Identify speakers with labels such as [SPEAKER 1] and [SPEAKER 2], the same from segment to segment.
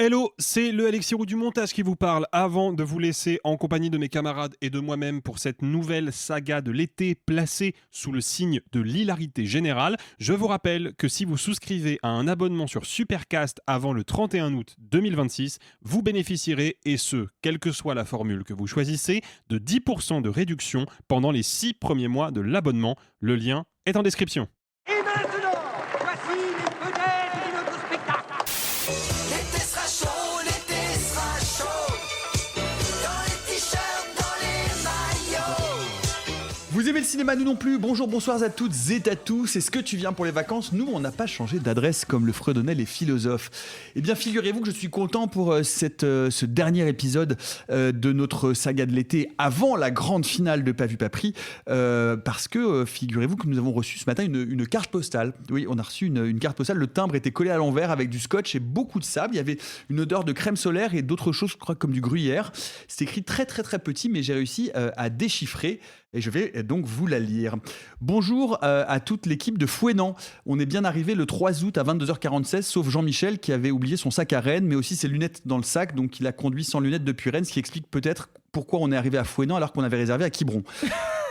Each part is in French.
[SPEAKER 1] Hello, c'est le Elixir du montage qui vous parle. Avant de vous laisser en compagnie de mes camarades et de moi-même pour cette nouvelle saga de l'été placée sous le signe de l'hilarité générale, je vous rappelle que si vous souscrivez à un abonnement sur Supercast avant le 31 août 2026, vous bénéficierez, et ce, quelle que soit la formule que vous choisissez, de 10% de réduction pendant les 6 premiers mois de l'abonnement. Le lien est en description.
[SPEAKER 2] Et maintenant, voici les vedettes de notre spectacle.
[SPEAKER 3] L'été sera chaud, dans les t-shirts, dans les maillots.
[SPEAKER 4] Vous aimez le cinéma, nous non plus. Bonjour, bonsoir à toutes et à tous. Est-ce que tu viens pour les vacances? Nous, on n'a pas changé d'adresse comme le fredonnaient les philosophes. Eh bien, figurez-vous que je suis content pour ce dernier épisode de notre saga de l'été avant la grande finale de Pas vu, pas pris. Parce que figurez-vous que nous avons reçu ce matin une carte postale. Oui, on a reçu une carte postale. Le timbre était collé à l'envers avec du scotch et beaucoup de sable. Il y avait une odeur de crème solaire et d'autres choses, je crois, comme du gruyère. C'est écrit très, très, très petit, mais j'ai réussi à déchiffrer. Et je vais donc vous la lire. Bonjour à toute l'équipe de Fouénant. On est bien arrivé le 3 août à 22h46, sauf Jean-Michel qui avait oublié son sac à Rennes, mais aussi ses lunettes dans le sac, donc il a conduit sans lunettes depuis Rennes, ce qui explique peut-être pourquoi on est arrivé à Fouénant alors qu'on avait réservé à Quiberon.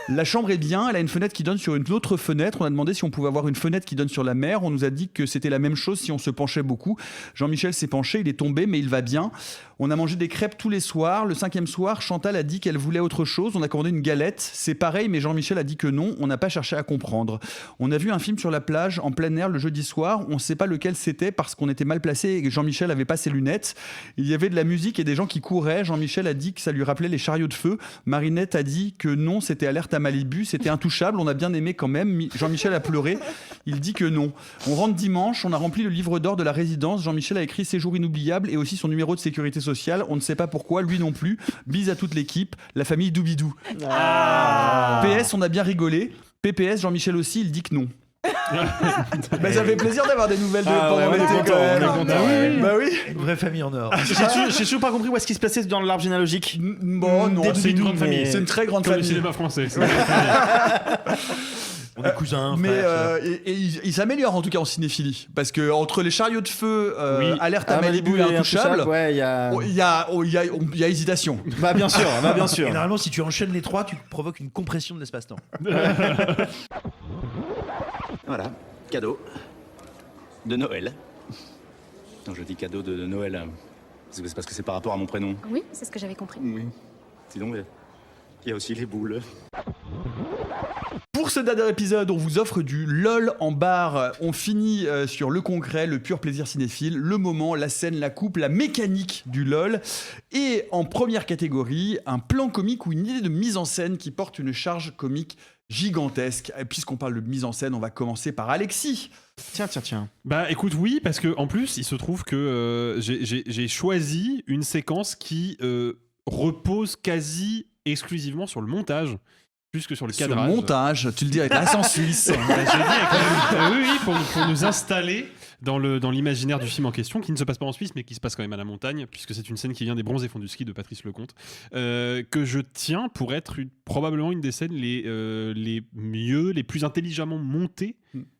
[SPEAKER 4] La chambre est bien, elle a une fenêtre qui donne sur une autre fenêtre. On a demandé si on pouvait avoir une fenêtre qui donne sur la mer. On nous a dit que c'était la même chose si on se penchait beaucoup. Jean-Michel s'est penché, il est tombé, mais il va bien. On a mangé des crêpes tous les soirs. Le 5e soir, Chantal a dit qu'elle voulait autre chose. On a commandé une galette. C'est pareil, mais Jean-Michel a dit que non. On n'a pas cherché à comprendre. On a vu un film sur la plage, en plein air, le jeudi soir. On ne sait pas lequel c'était parce qu'on était mal placé et que Jean-Michel n'avait pas ses lunettes. Il y avait de la musique et des gens qui couraient. Jean-Michel a dit que ça lui rappelait les chariots de feu. Marinette a dit que non, c'était Alerte à Malibu. C'était intouchable. On a bien aimé quand même. Jean-Michel a pleuré. Il dit que non. On rentre dimanche. On a rempli le livre d'or de la résidence. Jean-Michel a écrit séjour inoubliable et aussi son numéro de sécurité sociale. On ne sait pas pourquoi, lui non plus. Bise à toute l'équipe, la famille Doubidou. PS, on a bien rigolé. PPS, Jean-Michel aussi, il dit que non. Bah, ça fait plaisir d'avoir des nouvelles de pendant l'été quand même. Bah oui.
[SPEAKER 5] Vraie famille en or.
[SPEAKER 6] J'ai toujours pas compris où est-ce qu'il se plaçait dans l'arbre généalogique.
[SPEAKER 4] Bon, non,
[SPEAKER 1] C'est une grande famille.
[SPEAKER 4] C'est une très grande
[SPEAKER 1] Comme le
[SPEAKER 4] famille.
[SPEAKER 1] cinéma français.
[SPEAKER 5] On est cousins,
[SPEAKER 4] Mais
[SPEAKER 5] frères.
[SPEAKER 4] et il s'améliore en tout cas en cinéphilie parce que entre les chariots de feu,
[SPEAKER 1] Oui.
[SPEAKER 4] Alerte à Malibu et Intouchable,
[SPEAKER 6] ouais, il y a.
[SPEAKER 4] il y a hésitation.
[SPEAKER 6] Bah bien sûr, bien sûr.
[SPEAKER 5] Et normalement, si tu enchaînes les trois, tu provoques une compression de l'espace-temps.
[SPEAKER 7] Voilà, cadeau de Noël. Non, je dis cadeau de Noël, c'est parce que c'est par rapport à mon prénom.
[SPEAKER 8] Oui, c'est ce que j'avais compris.
[SPEAKER 7] Oui. Sinon, il y a aussi les boules.
[SPEAKER 4] Pour ce dernier épisode, on vous offre du LOL en bar. On finit sur le concret, le pur plaisir cinéphile, le moment, la scène, la coupe, la mécanique du LOL. Et en première catégorie, un plan comique ou une idée de mise en scène qui porte une charge comique gigantesque. Et puisqu'on parle de mise en scène, on va commencer par Alexis.
[SPEAKER 6] Tiens.
[SPEAKER 1] Bah écoute, oui, parce que en plus, il se trouve que j'ai choisi une séquence qui repose quasi exclusivement sur le montage, plus que sur le
[SPEAKER 4] Sur le
[SPEAKER 1] cadrage.
[SPEAKER 4] montage, tu le dis avec l'accent suisse.
[SPEAKER 1] Bah, j'ai dit oui, pour nous installer dans l'imaginaire du film en question, qui ne se passe pas en Suisse, mais qui se passe quand même à la montagne, puisque c'est une scène qui vient des Bronzés fonds du ski de Patrice Lecomte, que je tiens pour être probablement une des scènes les mieux, les plus intelligemment montées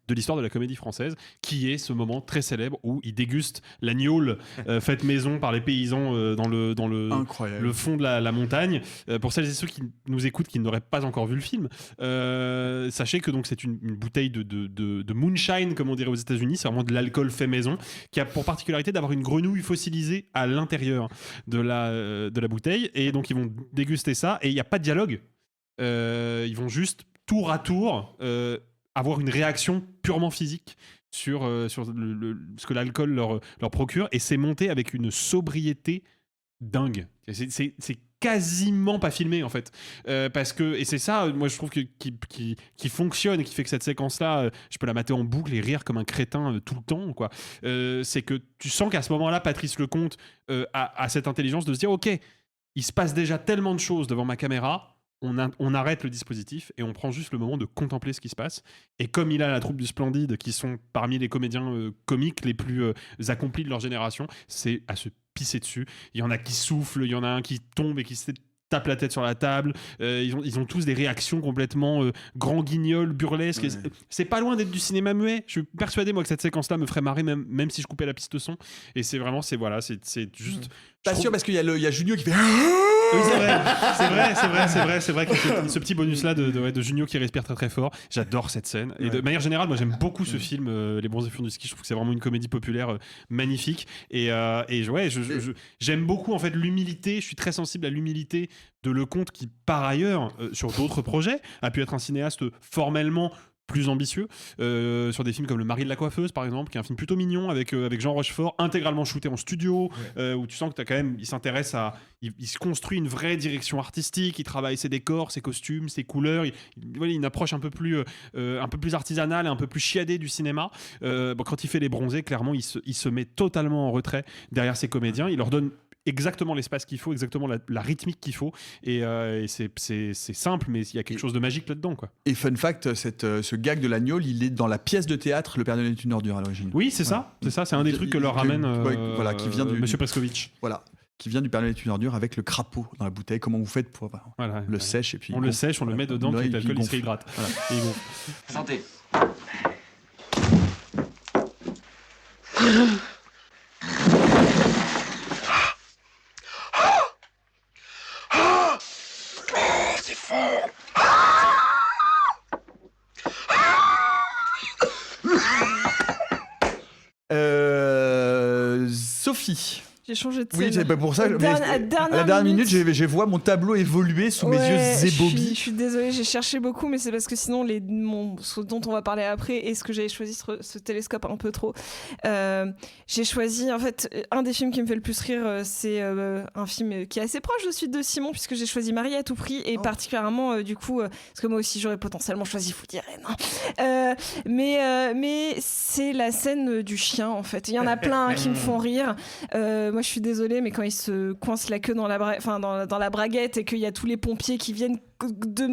[SPEAKER 1] de l'histoire de la comédie française, qui est ce moment très célèbre où il déguste la gnôle faite maison par les paysans dans
[SPEAKER 4] Incroyable.
[SPEAKER 1] le fond de la montagne. Pour celles et ceux qui nous écoutent, qui n'auraient pas encore vu le film, sachez que donc c'est une bouteille de moonshine, comme on dirait aux États-Unis. C'est vraiment de l'alcool fait maison, qui a pour particularité d'avoir une grenouille fossilisée à l'intérieur de la bouteille. Et donc ils vont déguster ça, et il n'y a pas de dialogue. Ils vont juste tour à tour avoir une réaction purement physique sur ce que l'alcool leur procure, et c'est monté avec une sobriété dingue. C'est quasiment pas filmé en fait, parce que, et c'est ça, moi je trouve qui fonctionne et qui fait que cette séquence là, je peux la mater en boucle et rire comme un crétin tout le temps, quoi. C'est que tu sens qu'à ce moment là Patrice Lecomte a cette intelligence de se dire ok, il se passe déjà tellement de choses devant ma caméra, on arrête le dispositif et on prend juste le moment de contempler ce qui se passe. Et comme il a la troupe du Splendide, qui sont parmi les comédiens comiques les plus accomplis de leur génération, c'est à se pisser dessus. Il y en a qui soufflent, il y en a un qui tombe et qui se tapent la tête sur la table. Ils ont tous des réactions complètement grand guignol, burlesques. C'est pas loin d'être du cinéma muet. Je suis persuadé moi que cette séquence-là me ferait marrer même si je coupais la piste son. Et c'est vraiment c'est juste.
[SPEAKER 4] Pas sûr parce qu'il y a Junio qui fait.
[SPEAKER 1] Oui, c'est vrai que ce petit bonus-là de Junio qui respire très très fort. J'adore cette scène. Et de manière générale, moi j'aime beaucoup ce film, Les Bronzés furent du ski. Je trouve que c'est vraiment une comédie populaire magnifique. J'aime beaucoup en fait l'humilité. Je suis très sensible à l'humilité de Lecomte qui, par ailleurs, sur d'autres projets, a pu être un cinéaste formellement plus ambitieux sur des films comme Le Mari de la coiffeuse par exemple, qui est un film plutôt mignon avec Jean Rochefort, intégralement shooté en studio, où tu sens que t'as quand même, il s'intéresse à, il se construit une vraie direction artistique, il travaille ses décors, ses costumes, ses couleurs, il a une approche un peu plus artisanale et un peu plus chiadée du cinéma. Quand il fait Les Bronzés, clairement il se met totalement en retrait derrière ses comédiens, il leur donne exactement l'espace qu'il faut, exactement la rythmique qu'il faut, et c'est simple, mais il y a quelque chose de magique là-dedans, quoi.
[SPEAKER 4] Et fun fact, ce gag de l'agneau, il est dans la pièce de théâtre Le Père Noël est une ordure à l'origine.
[SPEAKER 1] Oui, c'est ça, c'est un des trucs que leur ramène
[SPEAKER 4] qui vient du
[SPEAKER 1] Monsieur Preskovitch.
[SPEAKER 4] Voilà, qui vient du Père Noël est une ordure avec le crapaud dans la bouteille. Comment vous faites pour le sèche et puis
[SPEAKER 1] on le sèche, on le met dedans, puis l'alcool il se réhydrate.
[SPEAKER 4] Voilà.
[SPEAKER 1] Et il gonfle.
[SPEAKER 8] Santé.
[SPEAKER 4] Sophie.
[SPEAKER 9] J'ai changé de scène.
[SPEAKER 4] Oui, c'est pas pour ça.
[SPEAKER 9] À la
[SPEAKER 4] dernière minute, je vois mon tableau évoluer sous mes yeux zébobis.
[SPEAKER 9] Je suis désolée, j'ai cherché beaucoup, mais c'est parce que sinon, ce dont on va parler après et ce que j'avais choisi, ce télescope un peu trop. J'ai choisi, en fait, un des films qui me fait le plus rire, c'est un film qui est assez proche de Suite de Simon, puisque j'ai choisi Marie à tout prix, et particulièrement, du coup, parce que moi aussi, j'aurais potentiellement choisi Vous direz non. Mais c'est la scène du chien, en fait. Il y en a plein qui me font rire. Moi, je suis désolée, mais quand il se coince la queue dans la braguette et qu'il y a tous les pompiers qui viennent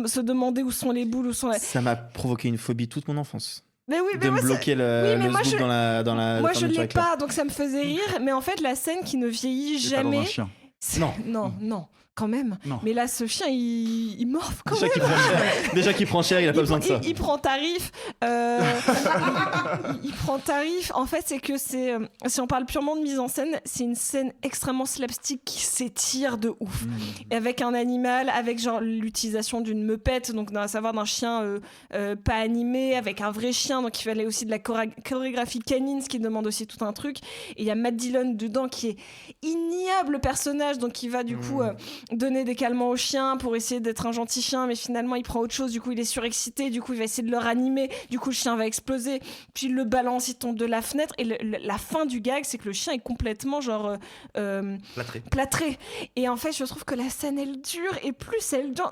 [SPEAKER 9] se demander où sont les boules,
[SPEAKER 6] Ça m'a provoqué une phobie toute mon enfance.
[SPEAKER 9] Mais oui,
[SPEAKER 6] de me bloquer le scoop dans la
[SPEAKER 9] moi je
[SPEAKER 6] fermeture
[SPEAKER 9] l'ai
[SPEAKER 6] éclair.
[SPEAKER 9] pas, donc ça me faisait rire. Mais en fait, la scène qui ne vieillit jamais. Non, quand même.
[SPEAKER 4] Non.
[SPEAKER 9] Mais là, ce chien, il morphe quand même.
[SPEAKER 6] Déjà qu'il prend cher, il a pas besoin de ça.
[SPEAKER 9] Il prend tarif. Il prend tarif. En fait, c'est que si on parle purement de mise en scène, c'est une scène extrêmement slapstick qui s'étire de ouf. Et avec un animal, avec genre l'utilisation d'une meupette, donc à savoir d'un chien pas animé, avec un vrai chien, donc il fallait aussi de la chorégraphie canine, ce qui demande aussi tout un truc. Et il y a Matt Dillon dedans qui est ignoble personnage, donc qui va du coup donner des calmants au chien pour essayer d'être un gentil chien, mais finalement il prend autre chose, du coup il est surexcité, du coup il va essayer de le ranimer, du coup le chien va exploser, puis il le balance, il tombe de la fenêtre, et la fin du gag c'est que le chien est complètement genre plâtré. Et en fait je trouve que la scène elle dure, et plus elle dure,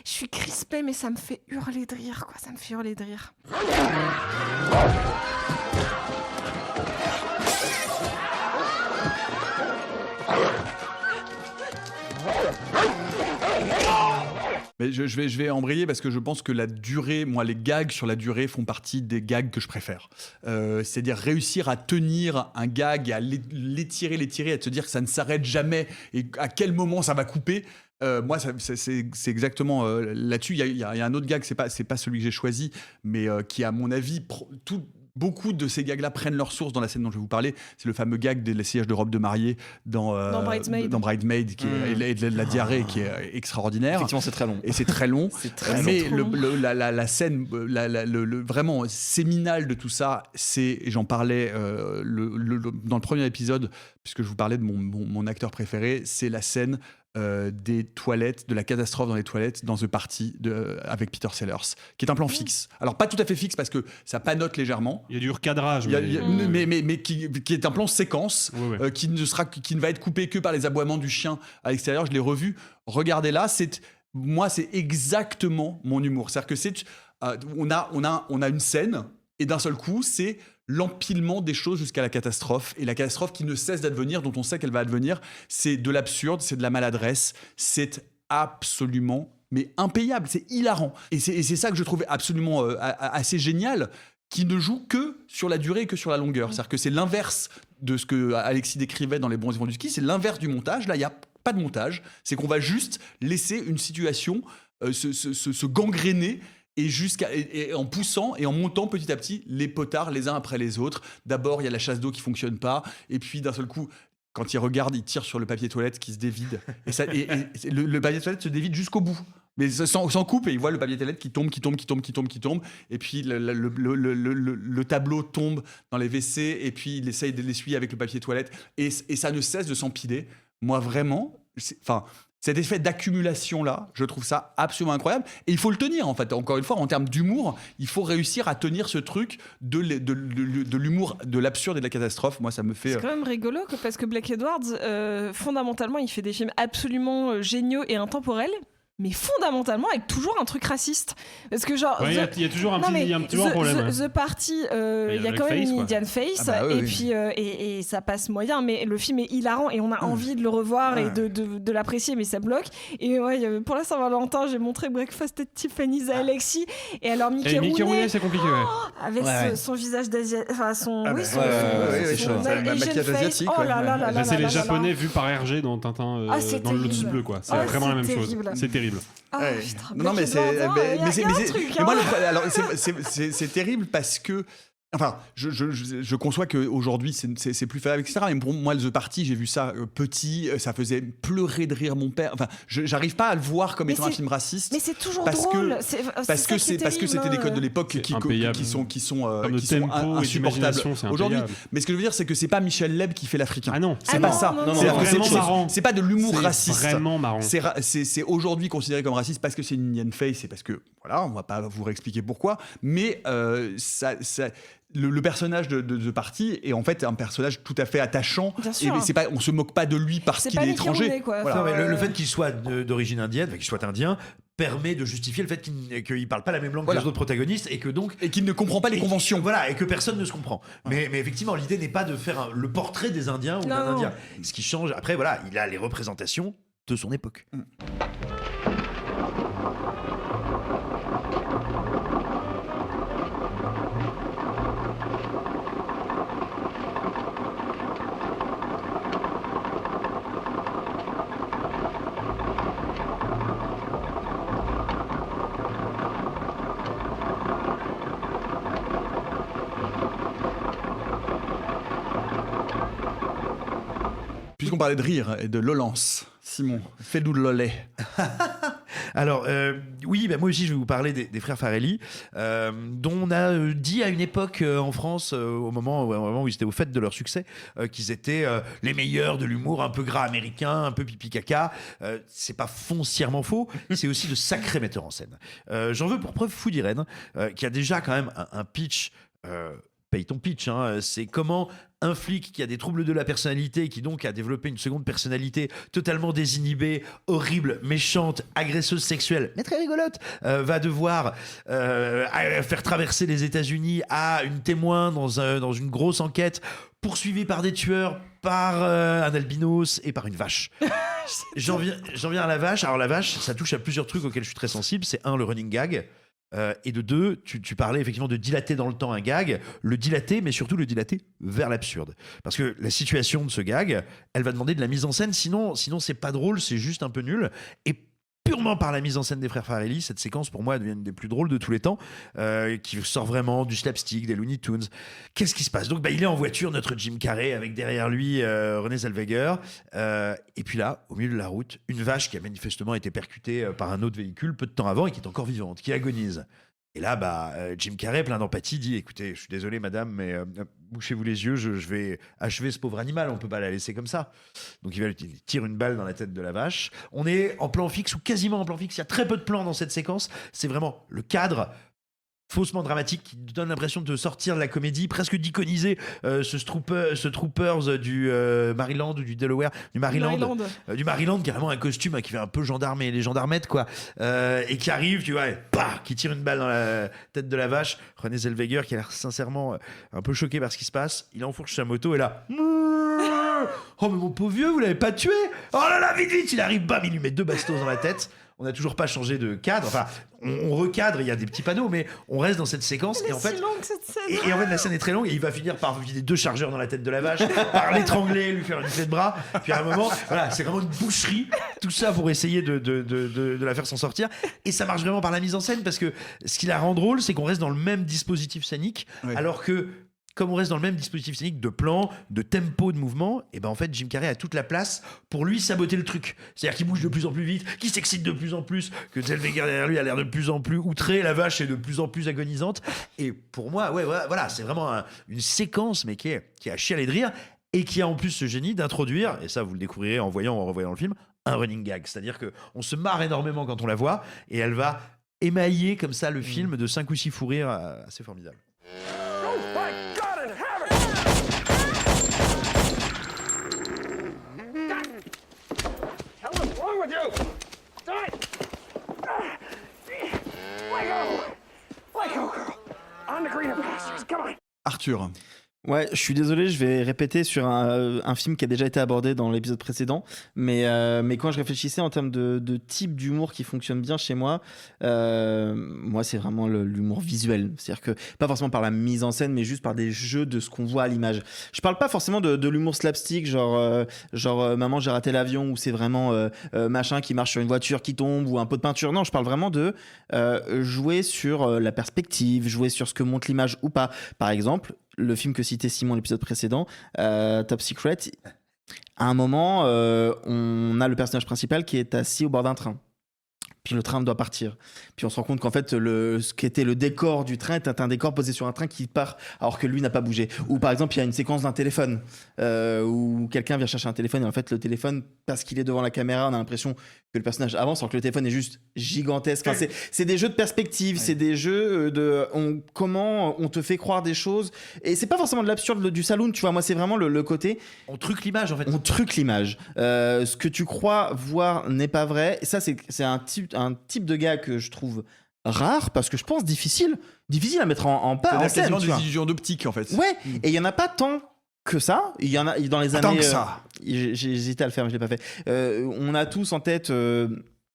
[SPEAKER 9] je suis crispée, mais ça me fait hurler de rire, quoi. Ça me fait hurler de rire.
[SPEAKER 4] Mais je vais embrayer parce que je pense que la durée, moi les gags sur la durée font partie des gags que je préfère. C'est-à-dire réussir à tenir un gag et à l'étirer, à te dire que ça ne s'arrête jamais et à quel moment ça va couper. Moi, c'est exactement là-dessus. Il y a un autre gag, c'est pas celui que j'ai choisi, mais qui, à mon avis, beaucoup de ces gags-là prennent leur source dans la scène dont je vais vous parler. C'est le fameux gag de l'essayage de robe de mariée dans Bridesmaid et de la diarrhée qui est extraordinaire.
[SPEAKER 6] Effectivement, c'est très long.
[SPEAKER 4] Et c'est très long. Mais la scène, vraiment séminale de tout ça, c'est, et j'en parlais dans le premier épisode, puisque je vous parlais de mon acteur préféré, c'est la scène des toilettes, de la catastrophe dans les toilettes dans The Party avec Peter Sellers, qui est un plan fixe. Alors pas tout à fait fixe parce que ça panote légèrement.
[SPEAKER 1] Il y a du recadrage.
[SPEAKER 4] Mais qui est un plan séquence qui ne va être coupé que par les aboiements du chien à l'extérieur. Je l'ai revu. Regardez-là, c'est exactement mon humour. C'est-à-dire que on a une scène et d'un seul coup, c'est l'empilement des choses jusqu'à la catastrophe, et la catastrophe qui ne cesse d'advenir, dont on sait qu'elle va advenir, c'est de l'absurde, c'est de la maladresse, c'est absolument impayable, c'est hilarant. Et c'est ça que je trouvais absolument assez génial, qui ne joue que sur la durée et que sur la longueur. C'est-à-dire que c'est l'inverse de ce que Alexis décrivait dans Les Bronzés furent du ski, c'est l'inverse du montage. Là, il y a pas de montage, c'est qu'on va juste laisser une situation se gangréner et en poussant et en montant petit à petit les potards les uns après les autres. D'abord, il y a la chasse d'eau qui fonctionne pas, et puis d'un seul coup, quand il regarde, il tire sur le papier toilette qui se dévide. Et le papier toilette se dévide jusqu'au bout. Mais sans coupe, et il voit le papier toilette qui tombe. Et puis le tableau tombe dans les WC, et puis il essaye de l'essuyer avec le papier toilette. Et ça ne cesse de s'empiler. Moi, vraiment, cet effet d'accumulation-là, je trouve ça absolument incroyable. Et il faut le tenir, en fait. Encore une fois, en termes d'humour, il faut réussir à tenir ce truc de l'humour, de l'absurde et de la catastrophe. Moi, ça me fait...
[SPEAKER 9] C'est quand même rigolo parce que Blake Edwards, fondamentalement, il fait des films absolument géniaux et intemporels, mais fondamentalement avec toujours un truc raciste. Parce que genre...
[SPEAKER 1] Il y a toujours un petit problème.
[SPEAKER 9] The Party, il y a quand même une Indian Face, puis et ça passe moyen, mais le film est hilarant et on a envie de le revoir et de l'apprécier, mais ça bloque. Et pour la Saint-Valentin, j'ai montré Breakfast at Tiffany's à Alexis, et alors Mickey Rooney,
[SPEAKER 1] c'est compliqué,
[SPEAKER 9] avec son visage d'asiatique, enfin son
[SPEAKER 4] maquillage asiatique.
[SPEAKER 9] Oh là là là là.
[SPEAKER 1] C'est les Japonais vus par Hergé dans Tintin, dans le Lotus bleu, quoi. C'est vraiment la même chose. C'est terrible.
[SPEAKER 4] Non, mais c'est terrible parce que. Enfin, je conçois qu'aujourd'hui, c'est plus faisable, etc. Mais pour moi, The Party, j'ai vu ça petit, ça faisait pleurer de rire mon père. Enfin, j'arrive pas à le voir comme étant un film raciste.
[SPEAKER 9] Mais c'est toujours drôle.
[SPEAKER 4] Parce que c'était des codes de l'époque qui sont insupportables aujourd'hui. Mais ce que je veux dire, c'est que c'est pas Michel Leb qui fait l'Africain.
[SPEAKER 1] Ah non,
[SPEAKER 4] c'est pas ça.
[SPEAKER 1] C'est vraiment marrant.
[SPEAKER 4] C'est pas de l'humour raciste.
[SPEAKER 1] C'est vraiment marrant.
[SPEAKER 4] C'est aujourd'hui considéré comme raciste parce que c'est une Indian Face et parce que, voilà, on va pas vous réexpliquer pourquoi. Mais le personnage de The Party est en fait un personnage tout à fait attachant. Et on se moque pas de lui parce qu'il est étranger.
[SPEAKER 5] Voilà. Le fait qu'il soit d'origine indienne, qu'il soit indien, permet de justifier le fait qu'il parle pas la même langue que les autres protagonistes et qu'il
[SPEAKER 4] ne comprend pas les conventions.
[SPEAKER 5] Et que personne ne se comprend. Mais effectivement, l'idée n'est pas de faire le portrait des Indiens ou d'un Indien. Ce qui change, après, voilà, il a les représentations de son époque.
[SPEAKER 4] Puisqu'on parlait de rire et de lolance, Simon, fais-nous le lollet.
[SPEAKER 5] Alors, moi aussi, je vais vous parler des frères Farrelly, dont on a dit à une époque en France, au moment où ils étaient au fait de leur succès, qu'ils étaient les meilleurs de l'humour un peu gras américain, un peu pipi caca. C'est pas foncièrement faux, c'est aussi de sacrés metteurs en scène. J'en veux pour preuve Food Irene, qui a déjà quand même un pitch... paye ton pitch, c'est comment un flic qui a des troubles de la personnalité, qui donc a développé une seconde personnalité totalement désinhibée, horrible, méchante, agresseuse sexuelle, mais très rigolote, va devoir faire traverser les États-Unis à une témoin dans une grosse enquête, poursuivie par des tueurs, par un albinos et par une vache. J'en viens à la vache. Alors la vache, ça touche à plusieurs trucs auxquels je suis très sensible. C'est le running gag. Et de deux, tu parlais effectivement de dilater dans le temps un gag, le dilater, mais surtout le dilater vers l'absurde. Parce que la situation de ce gag, elle va demander de la mise en scène, sinon c'est pas drôle, c'est juste un peu nul. Et purement par la mise en scène des frères Farrelly, cette séquence pour moi devient une des plus drôles de tous les temps, qui sort vraiment du slapstick, des Looney Tunes. Qu'est-ce qui se passe ? Donc il est en voiture, notre Jim Carrey, avec derrière lui Renée Zellweger, et puis là, au milieu de la route, une vache qui a manifestement été percutée par un autre véhicule peu de temps avant et qui est encore vivante, qui agonise. Et là, Jim Carrey, plein d'empathie, dit « Écoutez, je suis désolé, madame, mais bouchez-vous les yeux, je vais achever ce pauvre animal, on peut pas la laisser comme ça. » Donc il tire une balle dans la tête de la vache. On est en plan fixe ou quasiment en plan fixe. Il y a très peu de plans dans cette séquence. C'est vraiment le cadre faussement dramatique qui donne l'impression de sortir de la comédie, presque d'iconiser ce Troopers du Maryland ou du Delaware, du Maryland, qui a vraiment un costume qui fait un peu les gendarmettes quoi, et qui arrive, tu vois, qui tire une balle dans la tête de la vache. Renée Zellweger qui a l'air sincèrement un peu choqué par ce qui se passe, il enfourche sa moto et là oh mais mon pauvre vieux, vous l'avez pas tué, oh là là, vite, il arrive, bam, il lui met 2 bastos dans la tête. on n'a toujours pas changé de cadre. Enfin, on recadre, il y a des petits panneaux, mais on reste dans cette séquence.
[SPEAKER 9] Elle
[SPEAKER 5] Et
[SPEAKER 9] est
[SPEAKER 5] en fait,
[SPEAKER 9] si longue cette scène.
[SPEAKER 5] et en fait, la scène est très longue et il va finir par vider 2 chargeurs dans la tête de la vache, par l'étrangler, lui faire une clé de bras. Puis à un moment, voilà, c'est vraiment une boucherie. Tout ça pour essayer de la faire s'en sortir. Et ça marche vraiment par la mise en scène parce que ce qui la rend drôle, c'est qu'on reste dans le même dispositif scénique,
[SPEAKER 4] Ouais.
[SPEAKER 5] alors que comme on reste dans le même dispositif scénique de plan, de tempo de mouvement, et ben en fait Jim Carrey a toute la place pour lui saboter le truc. C'est-à-dire qu'il bouge de plus en plus vite, qu'il s'excite de plus en plus, que Zellweger derrière lui a l'air de plus en plus outré, la vache est de plus en plus agonisante. Et pour moi, ouais, voilà, c'est vraiment une séquence, mais qui est à chialer de rire, et qui a en plus ce génie d'introduire, et ça vous le découvrirez en revoyant le film, un running gag. C'est-à-dire qu'on se marre énormément quand on la voit, et elle va émailler comme ça le film de 5 ou 6 fous rires assez formidables.
[SPEAKER 2] What's wrong with you? Stop it! Let go, girl. On the greener pastures. Come on.
[SPEAKER 4] Arthur.
[SPEAKER 6] Ouais, je suis désolé, je vais répéter sur un film qui a déjà été abordé dans l'épisode précédent, mais quand je réfléchissais en termes de type d'humour qui fonctionne bien chez moi, moi c'est vraiment l'humour visuel, c'est-à-dire que pas forcément par la mise en scène, mais juste par des jeux de ce qu'on voit à l'image. Je parle pas forcément de l'humour slapstick, genre Maman j'ai raté l'avion, où c'est vraiment machin qui marche sur une voiture qui tombe ou un pot de peinture. Non, je parle vraiment de jouer sur la perspective, jouer sur ce que montre l'image ou pas. Par exemple, le film que citait Simon l'épisode précédent, Top Secret, à un moment, on a le personnage principal qui est assis au bord d'un train. Puis le train doit partir. Puis on se rend compte qu'en fait, ce qui était le décor du train est un décor posé sur un train qui part alors que lui n'a pas bougé. Ou par exemple, il y a une séquence d'un téléphone où quelqu'un vient chercher un téléphone et en fait, le téléphone, parce qu'il est devant la caméra, on a l'impression que le personnage avance alors que le téléphone est juste gigantesque. Enfin, c'est des jeux de perspective, c'est des jeux comment on te fait croire des choses. Et c'est pas forcément de l'absurde du saloon, tu vois. Moi, c'est vraiment le côté.
[SPEAKER 5] On truque l'image en fait.
[SPEAKER 6] On truque l'image. Ce que tu crois voir n'est pas vrai. Et ça, c'est un type de gars que je trouve rare parce que je pense difficile à mettre en scène.
[SPEAKER 4] C'est quasiment
[SPEAKER 6] tu
[SPEAKER 4] des
[SPEAKER 6] vois.
[SPEAKER 4] illusions d'optique en fait.
[SPEAKER 6] Ouais, et il y en a pas tant que ça. Il y en a dans les
[SPEAKER 4] Tant
[SPEAKER 6] années.
[SPEAKER 4] que ça.
[SPEAKER 6] J'ai hésité à le faire, mais je l'ai pas fait. On a tous en tête.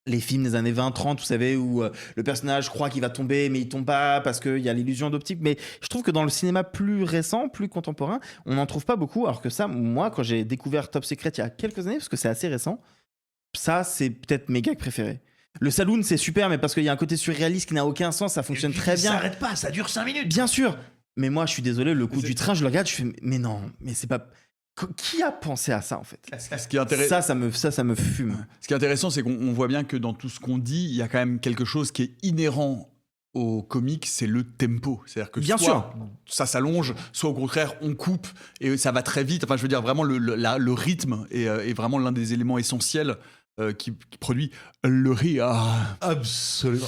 [SPEAKER 6] Les films des années 20-30, vous savez, où le personnage croit qu'il va tomber, mais il tombe pas parce qu'il y a l'illusion d'optique. Mais je trouve que dans le cinéma plus récent, plus contemporain, on n'en trouve pas beaucoup. Alors que ça, moi, quand j'ai découvert Top Secret il y a quelques années, parce que c'est assez récent, ça, c'est peut-être mes gags préférés. Le saloon, c'est super, mais parce qu'il y a un côté surréaliste qui n'a aucun sens, ça fonctionne très bien.
[SPEAKER 5] Ça s'arrête pas, ça dure 5 minutes.
[SPEAKER 6] Bien sûr. Mais moi, je suis désolé, le coup du train, je le regarde, je fais, mais non, mais c'est pas. Qui a pensé à ça en fait?
[SPEAKER 4] Ce qui est intéressant.
[SPEAKER 6] Ça me fume.
[SPEAKER 4] Ce qui est intéressant, c'est qu'on voit bien que dans tout ce qu'on dit, il y a quand même quelque chose qui est inhérent au comique, c'est le tempo. C'est-à-dire que
[SPEAKER 6] bien
[SPEAKER 4] soit
[SPEAKER 6] sûr,
[SPEAKER 4] ça s'allonge, soit au contraire on coupe et ça va très vite. Enfin, je veux dire vraiment le rythme est vraiment l'un des éléments essentiels qui produit le rire.
[SPEAKER 5] Absolument.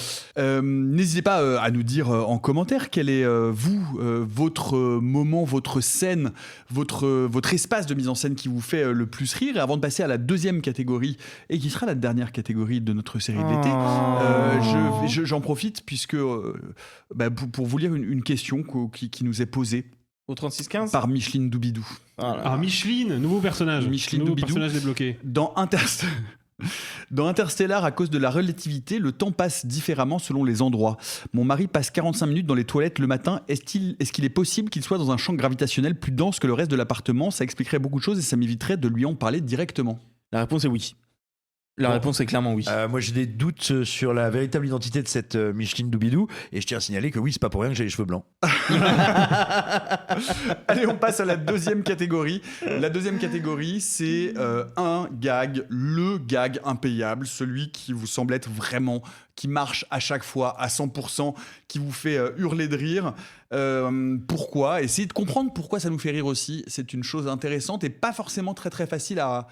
[SPEAKER 4] N'hésitez pas à nous dire en commentaire quel est votre moment, votre scène, votre espace de mise en scène qui vous fait le plus rire. Et avant de passer à la deuxième catégorie, et qui sera la dernière catégorie de notre série de l'été, j'en profite puisque pour vous lire une question qui nous est posée
[SPEAKER 6] au 36-15
[SPEAKER 4] par Micheline Doubidou.
[SPEAKER 6] Voilà.
[SPEAKER 1] Ah, Micheline, nouveau personnage.
[SPEAKER 4] Micheline
[SPEAKER 1] nouveau
[SPEAKER 4] Doubidou.
[SPEAKER 1] personnage débloqué.
[SPEAKER 4] Dans Interstellar, à cause de la relativité, le temps passe différemment selon les endroits. Mon mari passe 45 minutes dans les toilettes le matin. Est-ce qu'il est possible qu'il soit dans un champ gravitationnel plus dense que le reste de l'appartement? Ça expliquerait beaucoup de choses et ça m'éviterait de lui en parler directement.
[SPEAKER 6] La réponse est oui. La réponse est clairement oui.
[SPEAKER 5] Moi, j'ai des doutes sur la véritable identité de cette Micheline Doubidou, et je tiens à signaler que oui, c'est pas pour rien que j'ai les cheveux blancs.
[SPEAKER 4] Allez, on passe à la deuxième catégorie. La deuxième catégorie, c'est un gag, le gag impayable, celui qui vous semble être vraiment, qui marche à chaque fois à 100%, qui vous fait hurler de rire. Pourquoi? Essayez de comprendre pourquoi ça nous fait rire aussi. C'est une chose intéressante et pas forcément très très facile à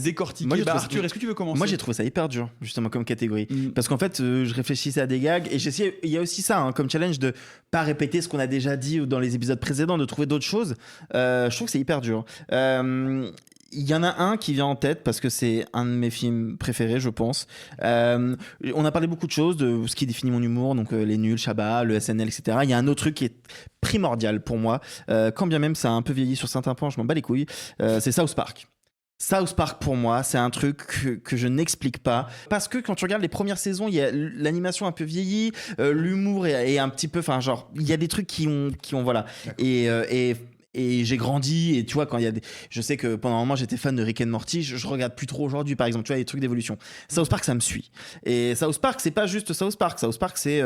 [SPEAKER 4] décortiquer.
[SPEAKER 6] Moi,
[SPEAKER 4] Arthur, est-ce que tu veux commencer?
[SPEAKER 6] Moi, j'ai trouvé ça hyper dur, justement, comme catégorie. Parce qu'en fait, je réfléchissais à des gags et j'essayais. Il y a aussi ça, comme challenge, de pas répéter ce qu'on a déjà dit dans les épisodes précédents, de trouver d'autres choses. Je trouve que c'est hyper dur. Il y en a un qui vient en tête parce que c'est un de mes films préférés, je pense. On a parlé beaucoup de choses, de ce qui définit mon humour, donc les nuls, Chabat, le SNL, etc. Il y a un autre truc qui est primordial pour moi, quand bien même ça a un peu vieilli sur certains points, je m'en bats les couilles, c'est South Park. South Park, pour moi, c'est un truc que je n'explique pas. Parce que quand tu regardes les premières saisons, il y a l'animation un peu vieillie, l'humour est un petit peu. Enfin, genre, il y a des trucs qui ont voilà. Et j'ai grandi, et tu vois, je sais que pendant un moment j'étais fan de Rick and Morty, je regarde plus trop aujourd'hui, par exemple, tu vois, les trucs d'évolution. South Park, ça me suit. Et South Park, c'est pas juste South Park. South Park, c'est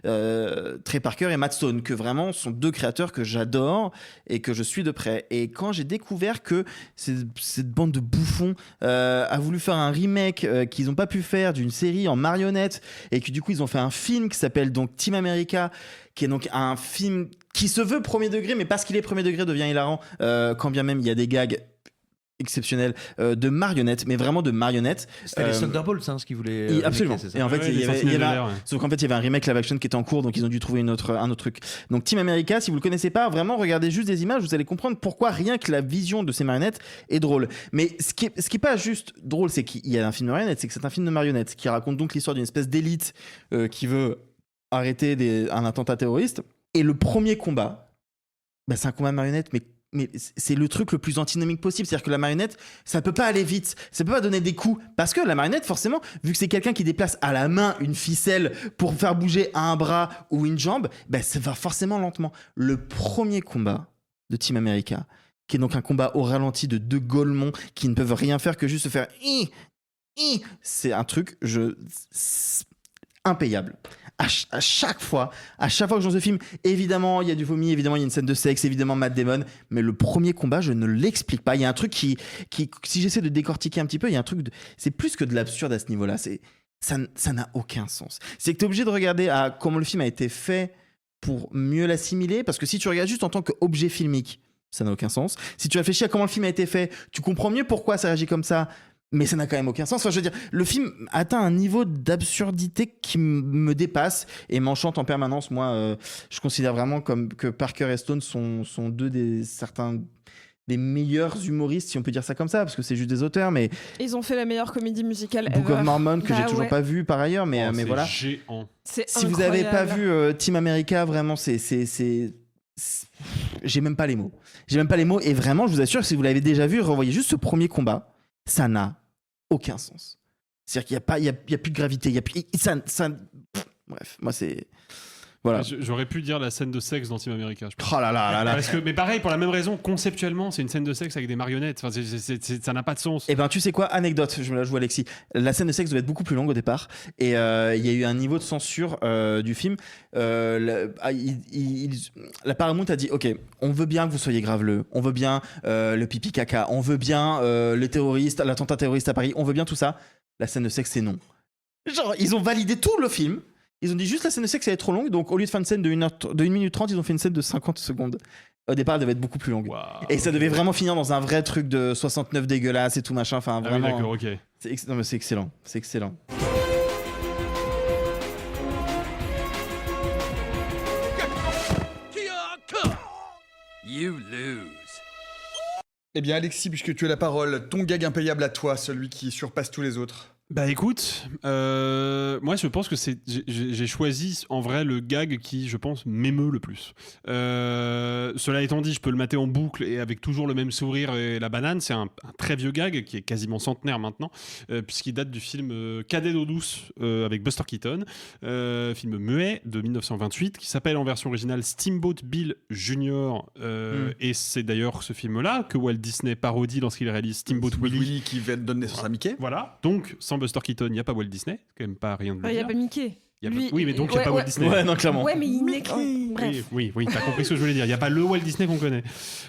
[SPEAKER 6] Trey Parker et Matt Stone, que vraiment sont deux créateurs que j'adore et que je suis de près. Et quand j'ai découvert que cette bande de bouffons a voulu faire un remake qu'ils n'ont pas pu faire d'une série en marionnettes, et que du coup ils ont fait un film qui s'appelle donc Team America, qui est donc un film qui se veut premier degré, mais parce qu'il est premier degré devient hilarant, quand bien même il y a des gags exceptionnels de marionnettes, mais vraiment de marionnettes.
[SPEAKER 5] C'était les Thunderbolts, ce qu'ils voulaient.
[SPEAKER 6] Absolument.
[SPEAKER 5] C'est ça.
[SPEAKER 6] Et en fait,
[SPEAKER 1] Ouais,
[SPEAKER 6] il y
[SPEAKER 1] les
[SPEAKER 6] avait,
[SPEAKER 1] Sentinelles de l'air, ouais.
[SPEAKER 6] sauf qu'en fait, il y avait un remake live action qui était en cours, donc ils ont dû trouver un autre truc. Donc Team America, si vous le connaissez pas, vraiment regardez juste des images, vous allez comprendre pourquoi rien que la vision de ces marionnettes est drôle. Mais ce qui est pas juste drôle, c'est qu'il y a un film de marionnettes, c'est que c'est un film de marionnettes qui raconte donc l'histoire d'une espèce d'élite qui veut arrêter un attentat terroriste. Et le premier combat, c'est un combat de marionnettes, mais c'est le truc le plus antinomique possible. C'est-à-dire que la marionnette, ça peut pas aller vite, ça peut pas donner des coups. Parce que la marionnette, forcément, vu que c'est quelqu'un qui déplace à la main une ficelle pour faire bouger un bras ou une jambe, ça va forcément lentement. Le premier combat de Team America, qui est donc un combat au ralenti de deux golemons qui ne peuvent rien faire que juste se faire... C'est un truc, impayable. À chaque fois que je vois ce film, évidemment il y a du vomi, évidemment il y a une scène de sexe, évidemment Matt Damon, mais le premier combat je ne l'explique pas. Il y a un truc qui si j'essaie de décortiquer un petit peu, il y a un truc c'est plus que de l'absurde à ce niveau-là. Ça n'a aucun sens. C'est que tu es obligé de regarder à comment le film a été fait pour mieux l'assimiler, parce que si tu regardes juste en tant qu'objet filmique, ça n'a aucun sens. Si tu réfléchis à comment le film a été fait, tu comprends mieux pourquoi ça réagit comme ça. Mais ça n'a quand même aucun sens. Enfin, je veux dire, le film atteint un niveau d'absurdité qui me dépasse et m'enchante en permanence. Moi, je considère vraiment que Parker et Stone sont deux des meilleurs humoristes, si on peut dire ça comme ça, parce que c'est juste des auteurs. Mais
[SPEAKER 9] Ils ont fait la meilleure comédie musicale
[SPEAKER 6] Book
[SPEAKER 9] ever.
[SPEAKER 6] of Mormon, que j'ai toujours
[SPEAKER 9] ouais.
[SPEAKER 6] pas vu par ailleurs, mais
[SPEAKER 1] C'est
[SPEAKER 6] voilà.
[SPEAKER 1] géant.
[SPEAKER 9] C'est
[SPEAKER 6] Si vous n'avez pas
[SPEAKER 9] incroyable.
[SPEAKER 6] vu Team America, vraiment, j'ai même pas les mots. J'ai même pas les mots. Et vraiment, je vous assure, si vous l'avez déjà vu, revoyez juste ce premier combat. Ça n'a aucun sens. C'est-à-dire qu'il n'y a plus de gravité. Il y a plus, bref, moi c'est... Voilà.
[SPEAKER 1] J'aurais pu dire la scène de sexe dans Team America. Je pense.
[SPEAKER 6] Oh là là là là.
[SPEAKER 1] Parce que, mais pareil, pour la même raison, conceptuellement, c'est une scène de sexe avec des marionnettes. Enfin, ça n'a pas de sens.
[SPEAKER 6] Eh ben, tu sais quoi, anecdote, je me la joue Alexis. La scène de sexe devait être beaucoup plus longue au départ, et il y a eu un niveau de censure du film. La Paramount a dit, ok, on veut bien que vous soyez graveleux, on veut bien le pipi caca, on veut bien le terroriste, l'attentat terroriste à Paris, on veut bien tout ça. La scène de sexe, c'est non. Genre, ils ont validé tout le film. Ils ont dit juste la scène de sexe elle est trop longue, donc au lieu de faire une scène de 1 minute 30, ils ont fait une scène de 50 secondes. Au départ, elle devait être beaucoup plus longue.
[SPEAKER 1] Wow.
[SPEAKER 6] Et ça devait vraiment finir dans un vrai truc de 69 dégueulasse et tout machin. Enfin,
[SPEAKER 1] Ah oui,
[SPEAKER 6] vraiment.
[SPEAKER 1] d'accord, ok.
[SPEAKER 6] Non, mais c'est excellent. C'est excellent.
[SPEAKER 3] You lose.
[SPEAKER 4] Eh bien, Alexis, puisque tu as la parole, ton gag impayable à toi, celui qui surpasse tous les autres.
[SPEAKER 1] Bah écoute, moi je pense que j'ai choisi en vrai le gag qui, je pense, m'émeut le plus. Cela étant dit, je peux le mater en boucle et avec toujours le même sourire et la banane. C'est un très vieux gag qui est quasiment centenaire maintenant, puisqu'il date du film Cadet d'eau douce avec Buster Keaton, film muet de 1928 qui s'appelle en version originale Steamboat Bill Jr. Et c'est d'ailleurs ce film-là que Walt Disney parodie lorsqu'il réalise Steamboat Willie.
[SPEAKER 4] Willy qui donne naissance à Mickey.
[SPEAKER 1] Voilà, donc sans Buster Keaton, il n'y a pas Walt Disney, c'est quand même pas rien de le
[SPEAKER 9] Il n'y a
[SPEAKER 1] dire.
[SPEAKER 9] pas Mickey.
[SPEAKER 1] Il y a pas-
[SPEAKER 9] Lui,
[SPEAKER 1] oui, mais donc il n'y a pas Walt Disney.
[SPEAKER 6] Ouais, non, clairement.
[SPEAKER 9] Ouais, mais il n'est que... Bref.
[SPEAKER 1] Oui, t'as compris ce que je voulais dire. Il n'y a pas le Walt Disney qu'on connaît.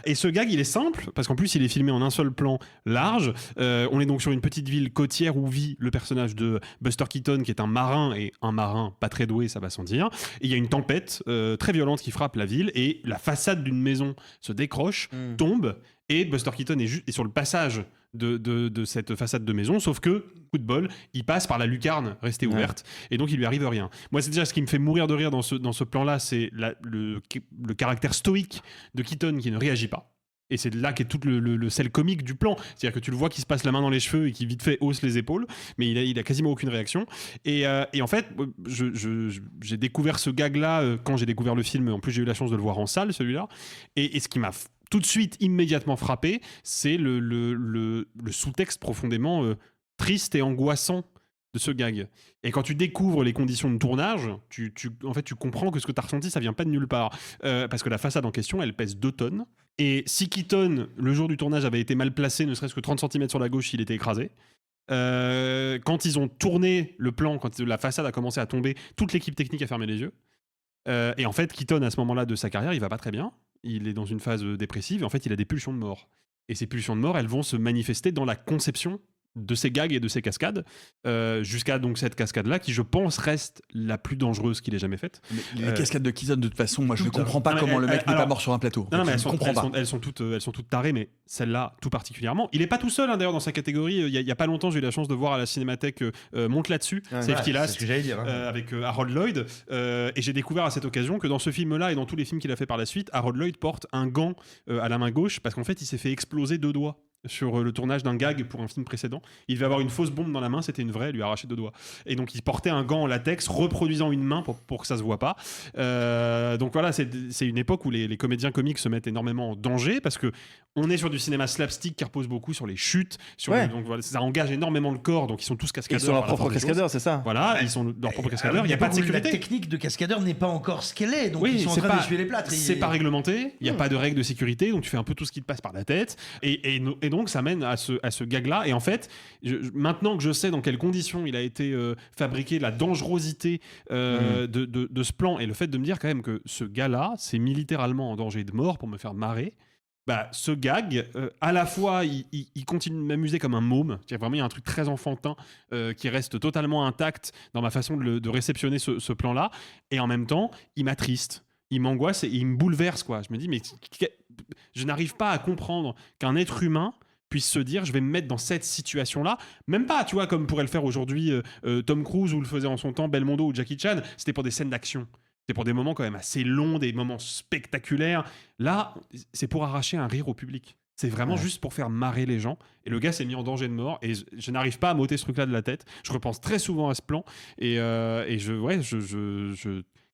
[SPEAKER 1] Et ce gag, il est simple, parce qu'en plus, il est filmé en un seul plan large. On est donc sur une petite ville côtière où vit le personnage de Buster Keaton, qui est un marin, et un marin pas très doué, ça va sans dire. Et il y a une tempête très violente qui frappe la ville, et la façade d'une maison se décroche, tombe, et Buster Keaton est sur le passage de cette façade de maison, sauf que, coup de bol, il passe par la lucarne restée ouverte, et donc il lui arrive rien. Moi, c'est déjà ce qui me fait mourir de rire dans ce plan-là, c'est le caractère stoïque de Keaton qui ne réagit pas. Et c'est là qu'est tout le sel comique du plan. C'est-à-dire que tu le vois qui se passe la main dans les cheveux et qui vite fait hausse les épaules, mais il a quasiment aucune réaction. Et en fait, j'ai découvert ce gag-là quand j'ai découvert le film. En plus, j'ai eu la chance de le voir en salle, celui-là. Et ce qui m'a tout de suite, immédiatement frappé, c'est le sous-texte profondément triste et angoissant de ce gag. Et quand tu découvres les conditions de tournage, en fait, tu comprends que ce que tu as ressenti, ça vient pas de nulle part. Parce que la façade en question, elle pèse 2 tonnes. Et si Keaton, le jour du tournage, avait été mal placé, ne serait-ce que 30 cm sur la gauche, il était écrasé. Quand ils ont tourné le plan, quand la façade a commencé à tomber, toute l'équipe technique a fermé les yeux. Et en fait, Keaton, à ce moment-là de sa carrière, il va pas très bien. Il est dans une phase dépressive et en fait, il a des pulsions de mort. Et ces pulsions de mort, elles vont se manifester dans la conception de ces gags et de ces cascades, jusqu'à donc cette cascade-là qui, je pense, reste la plus dangereuse qu'il ait jamais faite.
[SPEAKER 4] Mais les cascades de Keaton, de toute façon, moi je ne comprends pas comment le mec n'est pas mort sur un plateau.
[SPEAKER 1] Non, mais
[SPEAKER 4] elles
[SPEAKER 1] sont toutes tarées, mais celle-là tout particulièrement. Il est pas tout seul, d'ailleurs, dans sa catégorie. Il y a pas longtemps, j'ai eu la chance de voir à la Cinémathèque Monte là-dessus, Safety Last,
[SPEAKER 5] c'est ce que j'allais dire,
[SPEAKER 1] avec Harold Lloyd, et j'ai découvert à cette occasion que dans ce film-là et dans tous les films qu'il a fait par la suite, Harold Lloyd porte un gant à la main gauche parce qu'en fait, il s'est fait exploser 2 doigts sur le tournage d'un gag pour un film précédent. Il devait avoir une fausse bombe dans la main, c'était une vraie, elle lui a arraché 2 doigts. Et donc il portait un gant en latex reproduisant une main pour que ça se voit pas. Donc voilà, c'est une époque où les comédiens comiques se mettent énormément en danger parce que on est sur du cinéma slapstick qui repose beaucoup sur les chutes, donc voilà, ça engage énormément le corps, donc ils sont tous cascadeurs.
[SPEAKER 6] Ils sont leurs propres cascadeurs, c'est ça.
[SPEAKER 1] Voilà, ils sont leurs propres cascadeurs, il n'y a pas de sécurité.
[SPEAKER 5] La technique de cascadeur n'est pas encore ce qu'elle est, donc
[SPEAKER 1] oui,
[SPEAKER 5] ils sont en train d'essuyer les plâtres.
[SPEAKER 1] C'est pas réglementé, il n'y a pas de règles de sécurité, donc tu fais un peu tout ce qui te passe par la tête. Et donc ça mène à ce gag-là. Et en fait, maintenant que je sais dans quelles conditions il a été fabriqué, la dangerosité de ce plan, et le fait de me dire quand même que ce gars-là, c'est littéralement en danger de mort pour me faire marrer, bah, ce gag, à la fois, il continue de m'amuser comme un môme. Vraiment, il y a un truc très enfantin qui reste totalement intact dans ma façon de réceptionner ce plan-là. Et en même temps, il m'attriste, il m'angoisse et il me bouleverse, quoi. Je me dis, mais je n'arrive pas à comprendre qu'un être humain puisse se dire, je vais me mettre dans cette situation-là. Même pas, tu vois, comme pourrait le faire aujourd'hui Tom Cruise ou le faisait en son temps Belmondo ou Jackie Chan. C'était pour des scènes d'action. C'est pour des moments quand même assez longs, des moments spectaculaires. Là, c'est pour arracher un rire au public. C'est vraiment juste pour faire marrer les gens. Et le gars s'est mis en danger de mort. Et je n'arrive pas à m'ôter ce truc-là de la tête. Je repense très souvent à ce plan. Et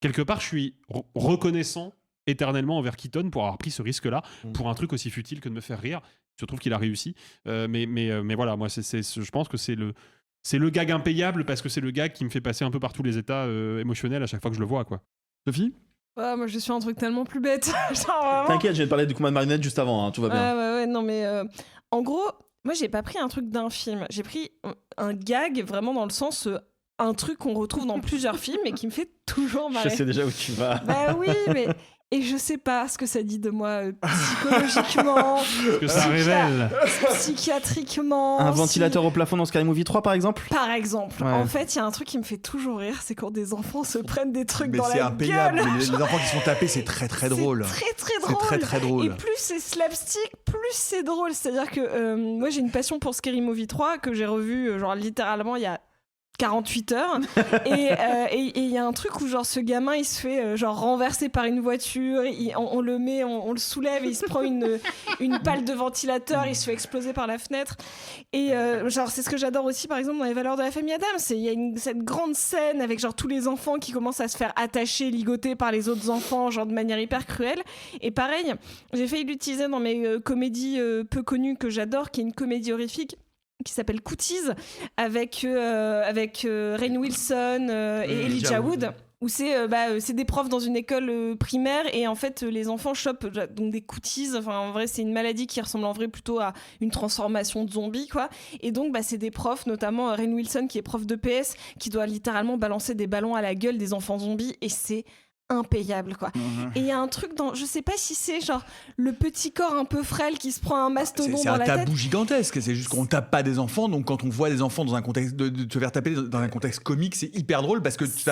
[SPEAKER 1] quelque part, je suis reconnaissant éternellement envers Keaton pour avoir pris ce risque-là, pour un truc aussi futile que de me faire rire. Je trouve qu'il a réussi. Mais voilà, moi, je pense que c'est le gag impayable parce que c'est le gag qui me fait passer un peu par tous les états émotionnels à chaque fois que je le vois, quoi.
[SPEAKER 4] Sophie ?
[SPEAKER 9] Ouais, moi je suis un truc tellement plus bête. Genre, vraiment.
[SPEAKER 6] T'inquiète, je vais te parler du combat de marionnette juste avant, tout va bien.
[SPEAKER 9] Ouais, non mais en gros, moi j'ai pas pris un truc d'un film, j'ai pris un gag vraiment dans le sens un truc qu'on retrouve dans plusieurs films et qui me fait toujours marrer.
[SPEAKER 6] Je sais déjà où tu vas.
[SPEAKER 9] Bah oui, mais et je sais pas ce que ça dit de moi psychologiquement,
[SPEAKER 1] ce que ça révèle,
[SPEAKER 9] psychiatriquement.
[SPEAKER 6] Un ventilateur au plafond dans Scary Movie 3 par exemple.
[SPEAKER 9] Par exemple,
[SPEAKER 6] ouais.
[SPEAKER 9] En fait, il y a un truc qui me fait toujours rire, c'est quand des enfants se prennent des trucs dans la gueule.
[SPEAKER 4] Mais c'est impayable. Les enfants qui se font taper, c'est très très drôle.
[SPEAKER 9] C'est très drôle.
[SPEAKER 4] C'est très très drôle.
[SPEAKER 9] Et plus c'est slapstick, plus c'est drôle. C'est-à-dire que moi j'ai une passion pour Scary Movie 3 que j'ai revu genre littéralement il y a 48 heures et il y a un truc où genre ce gamin il se fait genre renverser par une voiture, on le soulève et il se prend une pale de ventilateur, il se fait exploser par la fenêtre et genre c'est ce que j'adore aussi par exemple dans Les Valeurs de la famille Adams, il y a cette grande scène avec genre tous les enfants qui commencent à se faire attacher, ligoter par les autres enfants genre de manière hyper cruelle. Et pareil, j'ai failli l'utiliser dans mes comédies peu connues que j'adore, qui est une comédie horrifique qui s'appelle Cooties avec Rainn Wilson et Elijah Wood, où c'est des profs dans une école primaire et en fait les enfants chopent donc des cooties. Enfin en vrai c'est une maladie qui ressemble en vrai plutôt à une transformation de zombie quoi. Et donc c'est des profs, notamment Rainn Wilson qui est prof de PS, qui doit littéralement balancer des ballons à la gueule des enfants zombies et c'est impayable quoi. Et il y a un truc dans, je sais pas si c'est genre le petit corps un peu frêle qui se prend un mastodon
[SPEAKER 4] c'est
[SPEAKER 9] dans la tête.
[SPEAKER 4] C'est un tabou gigantesque, c'est juste qu'on tape pas des enfants, donc quand on voit des enfants dans un contexte de se faire taper dans un contexte comique, c'est hyper drôle parce que ça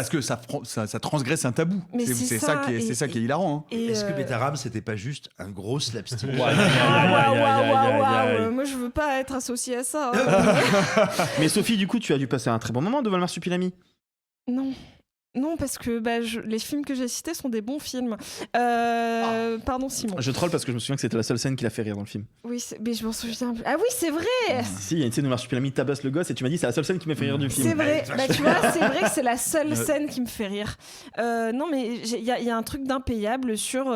[SPEAKER 4] transgresse un tabou.
[SPEAKER 9] Mais
[SPEAKER 4] c'est ça qui est hilarant. Hein.
[SPEAKER 5] Est-ce que Betaram c'était pas juste un gros slapstick?
[SPEAKER 9] Waouh, moi je veux pas être associée à ça.
[SPEAKER 6] Mais Sophie, du coup, tu as dû passer un très bon moment devant le Marsupilami.
[SPEAKER 9] Non, parce que les films que j'ai cités sont des bons films. Pardon, Simon.
[SPEAKER 6] Je troll parce que je me souviens que c'était la seule scène qui l'a fait rire dans le film.
[SPEAKER 9] Oui, mais je m'en souviens plus. Ah oui, c'est vrai.
[SPEAKER 6] Si, il y a une scène où Marsupilami tabasse le gosse et tu m'as dit c'est la seule scène qui m'a fait rire du film.
[SPEAKER 9] C'est vrai. Tu vois, c'est vrai que c'est la seule scène qui me fait rire. Non, mais il y a un truc d'impayable sur.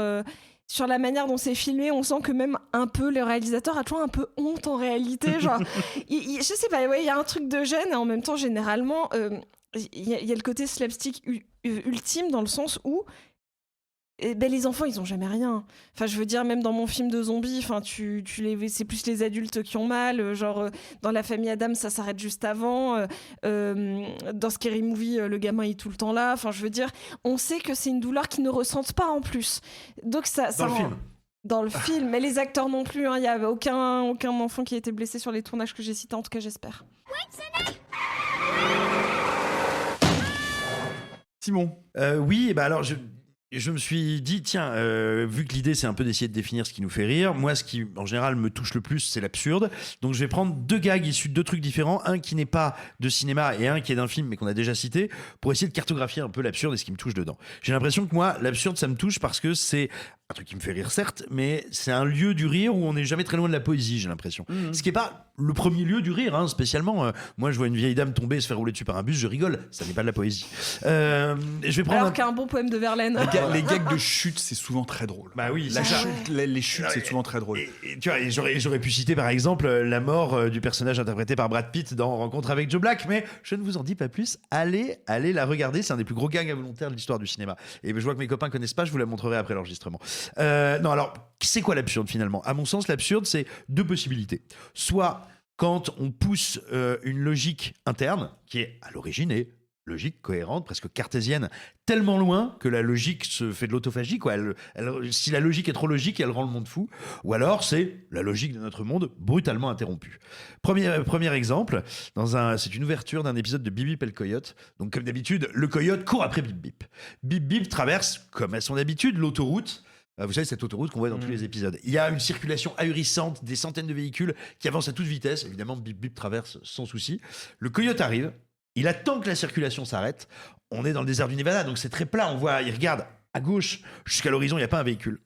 [SPEAKER 9] sur la manière dont c'est filmé, on sent que même un peu le réalisateur a toujours un peu honte en réalité. Genre, je sais pas, il y a un truc de gêne et en même temps, généralement, il y a le côté slapstick ultime dans le sens où les enfants, ils ont jamais rien. Enfin, je veux dire, même dans mon film de zombies, enfin, c'est plus les adultes qui ont mal. Genre, dans La famille Adams, ça s'arrête juste avant. Dans Scary Movie, le gamin est tout le temps là. Enfin, je veux dire, on sait que c'est une douleur qu'ils ne ressentent pas en plus. Donc ça
[SPEAKER 5] Dans le film.
[SPEAKER 9] Dans le film, mais les acteurs non plus. Il n'y a aucun enfant qui a été blessé sur les tournages que j'ai cités, en tout cas, j'espère.
[SPEAKER 4] Simon.
[SPEAKER 5] Oui, bah alors je me suis dit, tiens, vu que l'idée c'est un peu d'essayer de définir ce qui nous fait rire, moi ce qui en général me touche le plus c'est l'absurde. Donc je vais prendre 2 gags issus de 2 trucs différents, un qui n'est pas de cinéma et un qui est d'un film mais qu'on a déjà cité, pour essayer de cartographier un peu l'absurde et ce qui me touche dedans. J'ai l'impression que moi l'absurde ça me touche parce que c'est un truc qui me fait rire certes, mais c'est un lieu du rire où on n'est jamais très loin de la poésie, j'ai l'impression. Ce qui n'est pas le premier lieu du rire, hein, spécialement. Moi je vois une vieille dame tomber et se faire rouler dessus par un bus, je rigole, ça n'est pas de la poésie. Je vais prendre
[SPEAKER 9] Alors qu'un bon poème de Verlaine.
[SPEAKER 4] Les gags de chute, c'est souvent très drôle.
[SPEAKER 5] Bah oui,
[SPEAKER 4] Les chutes, c'est souvent très drôle.
[SPEAKER 5] Et tu vois, j'aurais pu citer par exemple la mort du personnage interprété par Brad Pitt dans Rencontre avec Joe Black, mais je ne vous en dis pas plus. Allez la regarder, c'est un des plus gros gags involontaires de l'histoire du cinéma. Et je vois que mes copains connaissent pas, je vous la montrerai après l'enregistrement. Non, alors, c'est quoi l'absurde finalement ? À mon sens, l'absurde, c'est 2 possibilités. Soit quand on pousse une logique interne, qui est à l'origine logique, cohérente, presque cartésienne, tellement loin que la logique se fait de l'autophagie, quoi. Si la logique est trop logique, elle rend le monde fou. Ou alors, c'est la logique de notre monde brutalement interrompue. Premier exemple, c'est une ouverture d'un épisode de Bip Bip et le Coyote. Donc, comme d'habitude, le coyote court après Bip Bip. Bip Bip traverse, comme à son habitude, l'autoroute. Vous savez, cette autoroute qu'on voit dans tous les épisodes. Il y a une circulation ahurissante, des centaines de véhicules qui avancent à toute vitesse. Évidemment, Bip Bip traverse sans souci. Le coyote arrive. Il attend que la circulation s'arrête. On est dans le désert du Nevada, donc c'est très plat. Il regarde à gauche jusqu'à l'horizon, il n'y a pas un véhicule.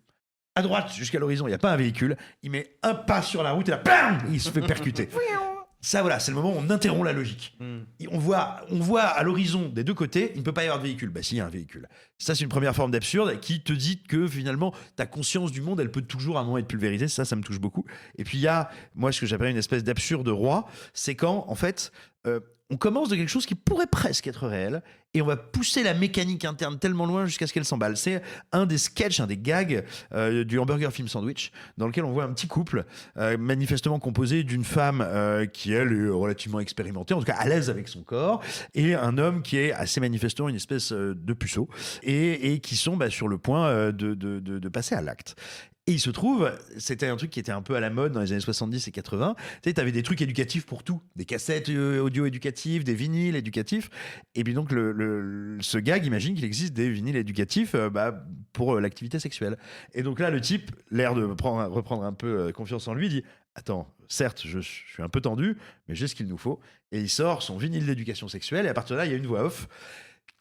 [SPEAKER 5] À droite jusqu'à l'horizon, il n'y a pas un véhicule. Il met un pas sur la route et là, bam, il se fait percuter. Ça, voilà, c'est le moment où on interrompt la logique. On voit à l'horizon des 2 côtés, il ne peut pas y avoir de véhicule. Bah si, il y a un véhicule. Ça, c'est une première forme d'absurde qui te dit que finalement, ta conscience du monde, elle peut toujours à un moment être pulvérisée. Ça me touche beaucoup. Et puis, il y a, moi, ce que j'appelle une espèce d'absurde roi. C'est quand, en fait, on commence de quelque chose qui pourrait presque être réel et on va pousser la mécanique interne tellement loin jusqu'à ce qu'elle s'emballe. C'est un des sketchs, un des gags du Hamburger Film Sandwich, dans lequel on voit un petit couple manifestement composé d'une femme qui, elle, est relativement expérimentée, en tout cas à l'aise avec son corps, et un homme qui est assez manifestement une espèce de puceau et qui sont sur le point de passer à l'acte. Et il se trouve, c'était un truc qui était un peu à la mode dans les années 70 et 80. Tu sais, t'avais des trucs éducatifs pour tout. Des cassettes audio éducatifs, des vinyles éducatifs. Et puis donc, ce gag imagine qu'il existe des vinyles éducatifs pour l'activité sexuelle. Et donc là, le type, l'air de reprendre un peu confiance en lui, dit « Attends, certes, je suis un peu tendu, mais j'ai ce qu'il nous faut. » Et il sort son vinyle d'éducation sexuelle. Et à partir de là, il y a une voix off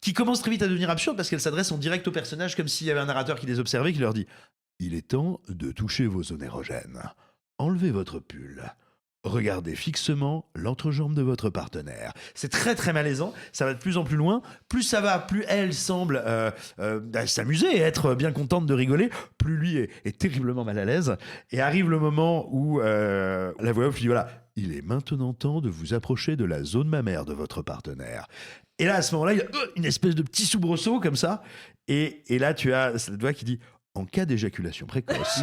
[SPEAKER 5] qui commence très vite à devenir absurde parce qu'elle s'adresse en direct aux personnages comme s'il y avait un narrateur qui les observait, qui leur dit « Il est temps de toucher vos zones érogènes. Enlevez votre pull. Regardez fixement l'entrejambe de votre partenaire. » C'est très très malaisant, ça va de plus en plus loin. Plus ça va, plus elle semble s'amuser et être bien contente de rigoler, plus lui est terriblement mal à l'aise. Et arrive le moment où la voix off lui dit « Voilà, il est maintenant temps de vous approcher de la zone mammaire de votre partenaire. » Et là, à ce moment-là, il y a une espèce de petit soubresaut comme ça. Et là, tu as cette voix qui dit « En cas d'éjaculation précoce,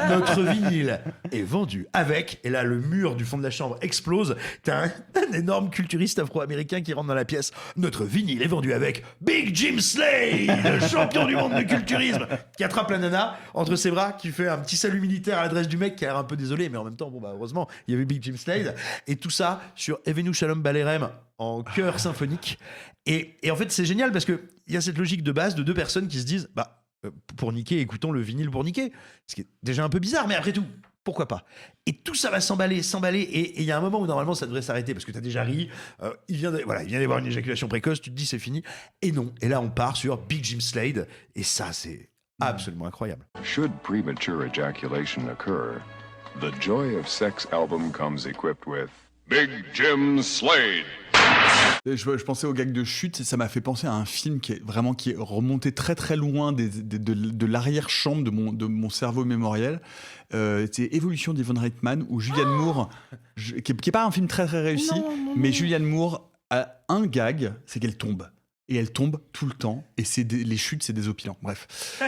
[SPEAKER 5] notre vinyle est vendu avec... » Et là, le mur du fond de la chambre explose. T'as un énorme culturiste afro-américain qui rentre dans la pièce. « Notre vinyle est vendu avec Big Jim Slade, champion du monde de culturisme !» Qui attrape la nana entre ses bras, qui fait un petit salut militaire à l'adresse du mec qui a l'air un peu désolé, mais en même temps, heureusement, il y avait Big Jim Slade. Et tout ça sur Evenu Shalom Balerem en chœur symphonique. Et en fait, c'est génial parce qu'il y a cette logique de base de 2 personnes qui se disent pour niquer, écoutons le vinyle pour niquer. Ce qui est déjà un peu bizarre, mais après tout, pourquoi pas ? Et tout ça va s'emballer, et il y a un moment où normalement ça devrait s'arrêter parce que t'as déjà ri, il vient d'y avoir une éjaculation précoce, tu te dis c'est fini, et non. Et là on part sur Big Jim Slade, et ça c'est absolument incroyable.
[SPEAKER 8] Should premature ejaculation occur, the Joy of Sex album comes equipped with Big Jim Slade.
[SPEAKER 4] Je pensais au gag de chute, ça m'a fait penser à un film qui est remonté très très loin de l'arrière-chambre de mon cerveau mémoriel. C'est Évolution d'Yvonne Reitman, où Julianne Moore, qui est pas un film très très réussi, mais Julianne Moore a un gag, c'est qu'elle tombe. Et elle tombe tout le temps, et les chutes, c'est désopilant. Bref.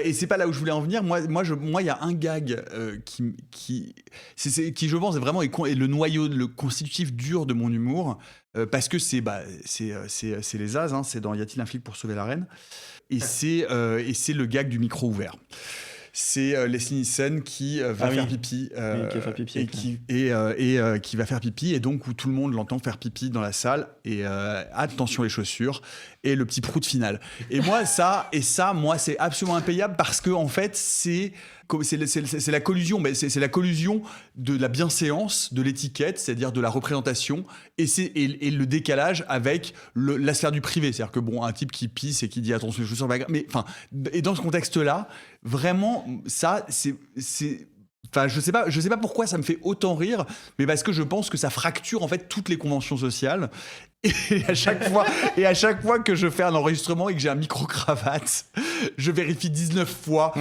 [SPEAKER 4] Et c'est pas là où je voulais en venir. Moi, il y a un gag qui, je pense, est vraiment est le noyau, le constitutif dur de mon humour, parce que c'est les As, hein, c'est dans Y a-t-il un flic pour sauver la reine, et c'est le gag du micro ouvert. C'est Leslie Nielsen qui va faire pipi, qui va faire pipi, et donc où tout le monde l'entend faire pipi dans la salle, et attention les chaussures, et le petit prout final. Et moi ça, c'est absolument impayable, parce que en fait c'est la collusion, mais c'est la collusion de la bienséance, de l'étiquette, c'est-à-dire de la représentation, et le décalage avec la sphère du privé. C'est-à-dire que un type qui pisse et qui dit attention les chaussures, mais enfin, et dans ce contexte-là, vraiment, ça, enfin, je sais pas pourquoi ça me fait autant rire, mais parce que je pense que ça fracture en fait toutes les conventions sociales. Et à chaque fois que je fais un enregistrement et que j'ai un micro-cravate, je vérifie 19 fois,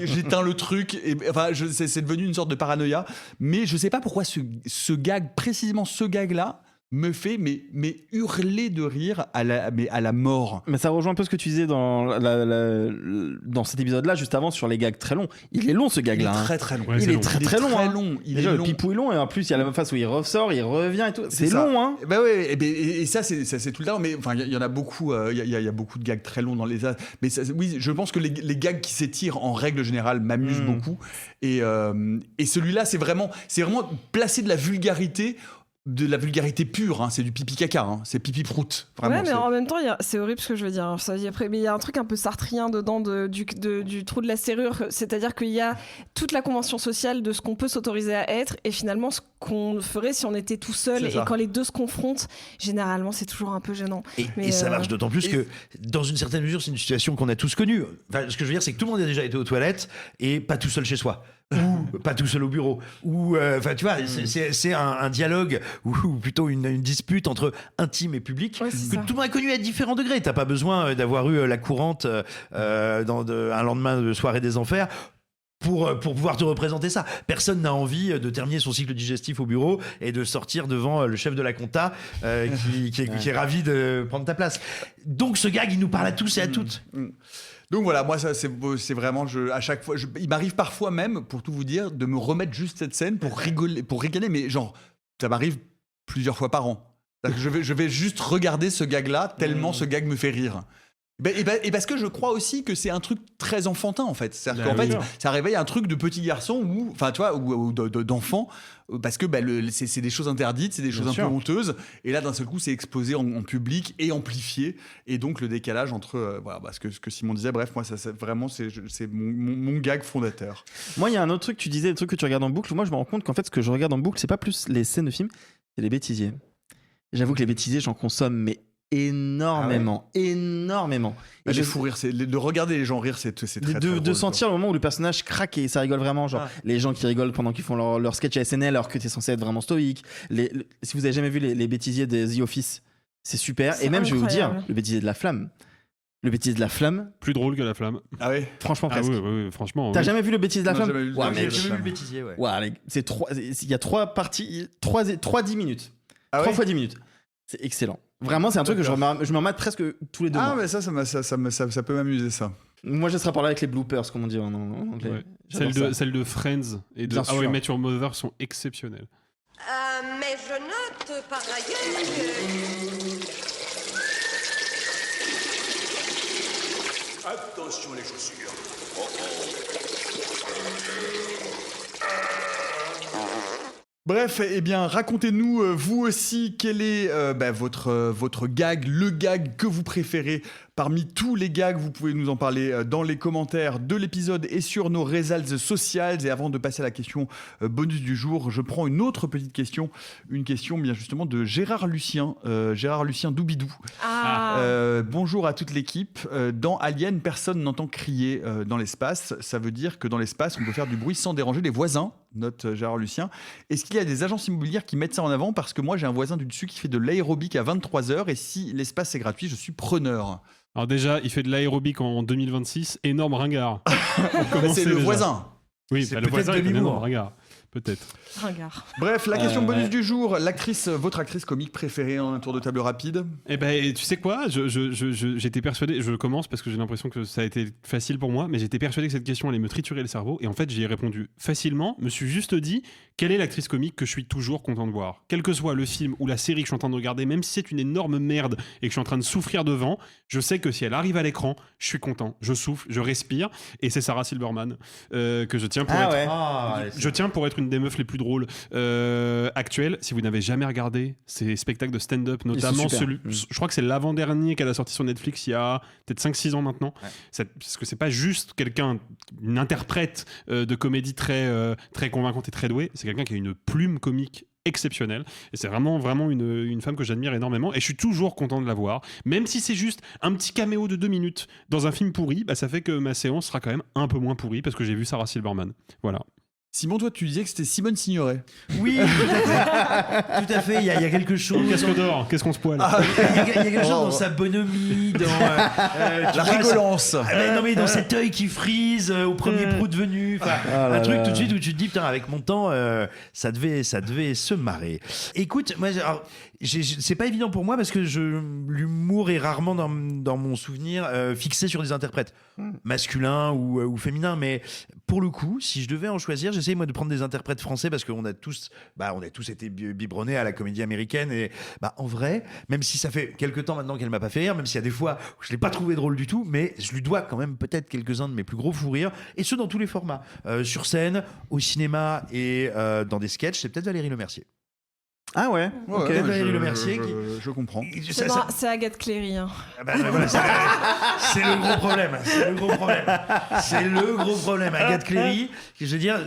[SPEAKER 4] j'éteins le truc, et enfin, c'est devenu une sorte de paranoïa. Mais je sais pas pourquoi ce gag, précisément ce gag-là, me fait mais hurler de rire à la mort.
[SPEAKER 6] Mais ça rejoint un peu ce que tu disais dans cet épisode-là, juste avant, sur les gags très longs. Il est long, ce gag-là.
[SPEAKER 4] Il est très très long.
[SPEAKER 6] Il est très long.
[SPEAKER 4] Déjà,
[SPEAKER 6] le pipou est long, et en plus, il y a la même phase où il ressort, il revient et tout. C'est long, hein.
[SPEAKER 4] Bah ouais, et ça, c'est tout le temps. Mais enfin, il y en a beaucoup. Il y a beaucoup de gags très longs dans les. Mais oui, je pense que les gags qui s'étirent en règle générale m'amusent beaucoup. Et celui-là, c'est vraiment placer de la vulgarité pure, hein, c'est du pipi caca, hein, c'est pipi prout. Vraiment,
[SPEAKER 9] ouais, mais en même temps, c'est horrible ce que je veux dire. Mais il y a un truc un peu sartrien dedans du trou de la serrure, c'est-à-dire qu'il y a toute la convention sociale de ce qu'on peut s'autoriser à être, et finalement ce qu'on ferait si on était tout seul, et quand les deux se confrontent, généralement c'est toujours un peu gênant.
[SPEAKER 5] Et ça marche d'autant plus que, dans une certaine mesure, c'est une situation qu'on a tous connue. Enfin, ce que je veux dire, c'est que tout le monde a déjà été aux toilettes, et pas tout seul chez soi. Ou pas tout seul au bureau, ou enfin tu vois, c'est un dialogue ou plutôt une dispute entre intime et public que tout le monde a connu à différents degrés. T'as pas besoin d'avoir eu la courante un lendemain de soirée des enfers pour pouvoir te représenter ça. Personne n'a envie de terminer son cycle digestif au bureau et de sortir devant le chef de la compta qui est ravi de prendre ta place. Donc ce gag, il nous parle à tous et à toutes.
[SPEAKER 4] Donc voilà, moi ça c'est vraiment, à chaque fois, il m'arrive parfois même, pour tout vous dire, de me remettre juste cette scène pour rigoler, mais genre, ça m'arrive plusieurs fois par an. Je vais juste regarder ce gag-là, tellement ce gag me fait rire. Et parce que je crois aussi que c'est un truc très enfantin, en fait. C'est-à-dire qu'en fait, ça réveille un truc de petit garçon ou d'enfant, parce que c'est des choses interdites, c'est des choses un peu honteuses, et là d'un seul coup c'est exposé en public et amplifié, et donc le décalage entre ce que Simon disait. Bref, moi ça vraiment c'est mon gag fondateur.
[SPEAKER 6] Moi il y a un autre truc, tu disais, des trucs que tu regardes en boucle. Moi je me rends compte qu'en fait ce que je regarde en boucle, c'est pas plus les scènes de films, c'est les bêtisiers. J'avoue que les bêtisiers, j'en consomme mais énormément.
[SPEAKER 4] Les fous rires, de regarder les gens rire, c'est très drôle,
[SPEAKER 6] de sentir le moment où le personnage craque et ça rigole vraiment, genre les gens qui rigolent pendant qu'ils font leur sketch à SNL alors que t'es censé être vraiment stoïque. Si vous avez jamais vu les bêtisiers de The Office, c'est super. Et même, incroyable. Je vais vous dire, le bêtisier de la flamme. Le bêtisier de la flamme.
[SPEAKER 1] Plus drôle que la flamme.
[SPEAKER 4] Ah oui.
[SPEAKER 6] Franchement, presque.
[SPEAKER 1] Oui, franchement.
[SPEAKER 6] T'as jamais vu le bêtisier de la flamme?
[SPEAKER 5] J'ai jamais vu le bêtisier, ouais.
[SPEAKER 6] Il y a 3 parties, 3 10 minutes. 3 fois 10 minutes. C'est excellent. Vraiment, c'est un truc que je me remets presque tous les 2 mois.
[SPEAKER 4] Ah, mais ça peut m'amuser, ça.
[SPEAKER 6] Moi, je serais par là avec les bloopers, comme on dit en anglais.
[SPEAKER 1] Ouais. Celles de Friends et de How I Met Your Mother sont exceptionnelles.
[SPEAKER 10] Mais je note par ailleurs que...
[SPEAKER 8] Attention les chaussures.
[SPEAKER 4] Bref, eh bien, racontez-nous, vous aussi, quel est votre gag, le gag que vous préférez Parmi tous les gags, vous pouvez nous en parler dans les commentaires de l'épisode et sur nos réseaux sociaux. Et avant de passer à la question bonus du jour, je prends une autre petite question. Une question bien justement de Gérard Lucien. Gérard Lucien Doubidou. Bonjour à toute l'équipe. Dans Alien, personne n'entend crier dans l'espace. Ça veut dire que dans l'espace, on peut faire du bruit sans déranger les voisins, note Gérard Lucien. Est-ce qu'il y a des agences immobilières qui mettent ça en avant? Parce que moi, j'ai un voisin du dessus qui fait de l'aérobic à 23h et si l'espace est gratuit, je suis preneur.
[SPEAKER 1] Alors déjà, il fait de l'aérobic en 2026, énorme ringard.
[SPEAKER 4] C'est le voisin.
[SPEAKER 1] Oui,
[SPEAKER 5] C'est
[SPEAKER 1] le voisin est un
[SPEAKER 5] demi-mot.
[SPEAKER 1] énorme ringard. Peut-être.
[SPEAKER 9] Ringard.
[SPEAKER 4] Bref, la question bonus
[SPEAKER 6] ouais.
[SPEAKER 4] du jour. Votre actrice comique préférée en un tour de table rapide?
[SPEAKER 1] Eh ben, tu sais quoi, j'étais persuadé, je commence parce que j'ai l'impression que ça a été facile pour moi, mais j'étais persuadé que cette question allait me triturer le cerveau, et en fait j'y ai répondu facilement, me suis juste dit, quelle est l'actrice comique que je suis toujours content de voir? Quel que soit le film ou la série que je suis en train de regarder, même si c'est une énorme merde et que je suis en train de souffrir devant, je sais que si elle arrive à l'écran, je suis content, je souffle, je respire, et c'est Sarah Silverman, que je tiens pour je tiens pour être une des meufs les plus drôles actuelles. Si vous n'avez jamais regardé ces spectacles de stand-up, notamment celui, je crois que c'est l'avant-dernier qu'elle a sorti sur Netflix il y a peut-être 5-6 ans maintenant, parce que c'est pas juste une interprète de comédie très convaincante et très douée, c'est quelqu'un qui a une plume comique exceptionnelle, et c'est vraiment une femme que j'admire énormément, et je suis toujours content de la voir, même si c'est juste un petit caméo de 2 minutes dans un film pourri, ça fait que ma séance sera quand même un peu moins pourrie parce que j'ai vu Sarah Silverman. Voilà.
[SPEAKER 4] Simon, toi, tu disais que c'était Simone Signoret.
[SPEAKER 5] Oui, tout à fait. Il y a quelque chose.
[SPEAKER 1] Casque d'or, qu'est-ce qu'on se poile?
[SPEAKER 5] Il y a quelque chose dans sa bonhomie, dans
[SPEAKER 4] la rigolance.
[SPEAKER 5] Mais dans cet œil qui frise au premier prout venu. Un truc tout de suite où tu te dis, putain, avec mon temps, ça devait se marrer. Écoute, moi, c'est pas évident pour moi parce que l'humour est rarement dans mon souvenir fixé sur des interprètes masculins ou féminins. Mais pour le coup, si je devais en choisir, j'essaye moi de prendre des interprètes français parce qu'on a tous été biberonnés à la comédie américaine, et en vrai, même si ça fait quelques temps maintenant qu'elle m'a pas fait rire, même s'il y a des fois où je l'ai pas trouvé drôle du tout, mais je lui dois quand même peut-être quelques-uns de mes plus gros fous rires, et ce dans tous les formats, sur scène, au cinéma et dans des sketchs. C'est peut-être Valérie Lemercier.
[SPEAKER 6] Ah ouais, ok.
[SPEAKER 5] Valérie Lemercier
[SPEAKER 4] je comprends.
[SPEAKER 9] C'est Agathe Cléry. Hein.
[SPEAKER 5] Voilà, c'est le gros problème. C'est le gros problème. Agathe Cléry, je veux dire,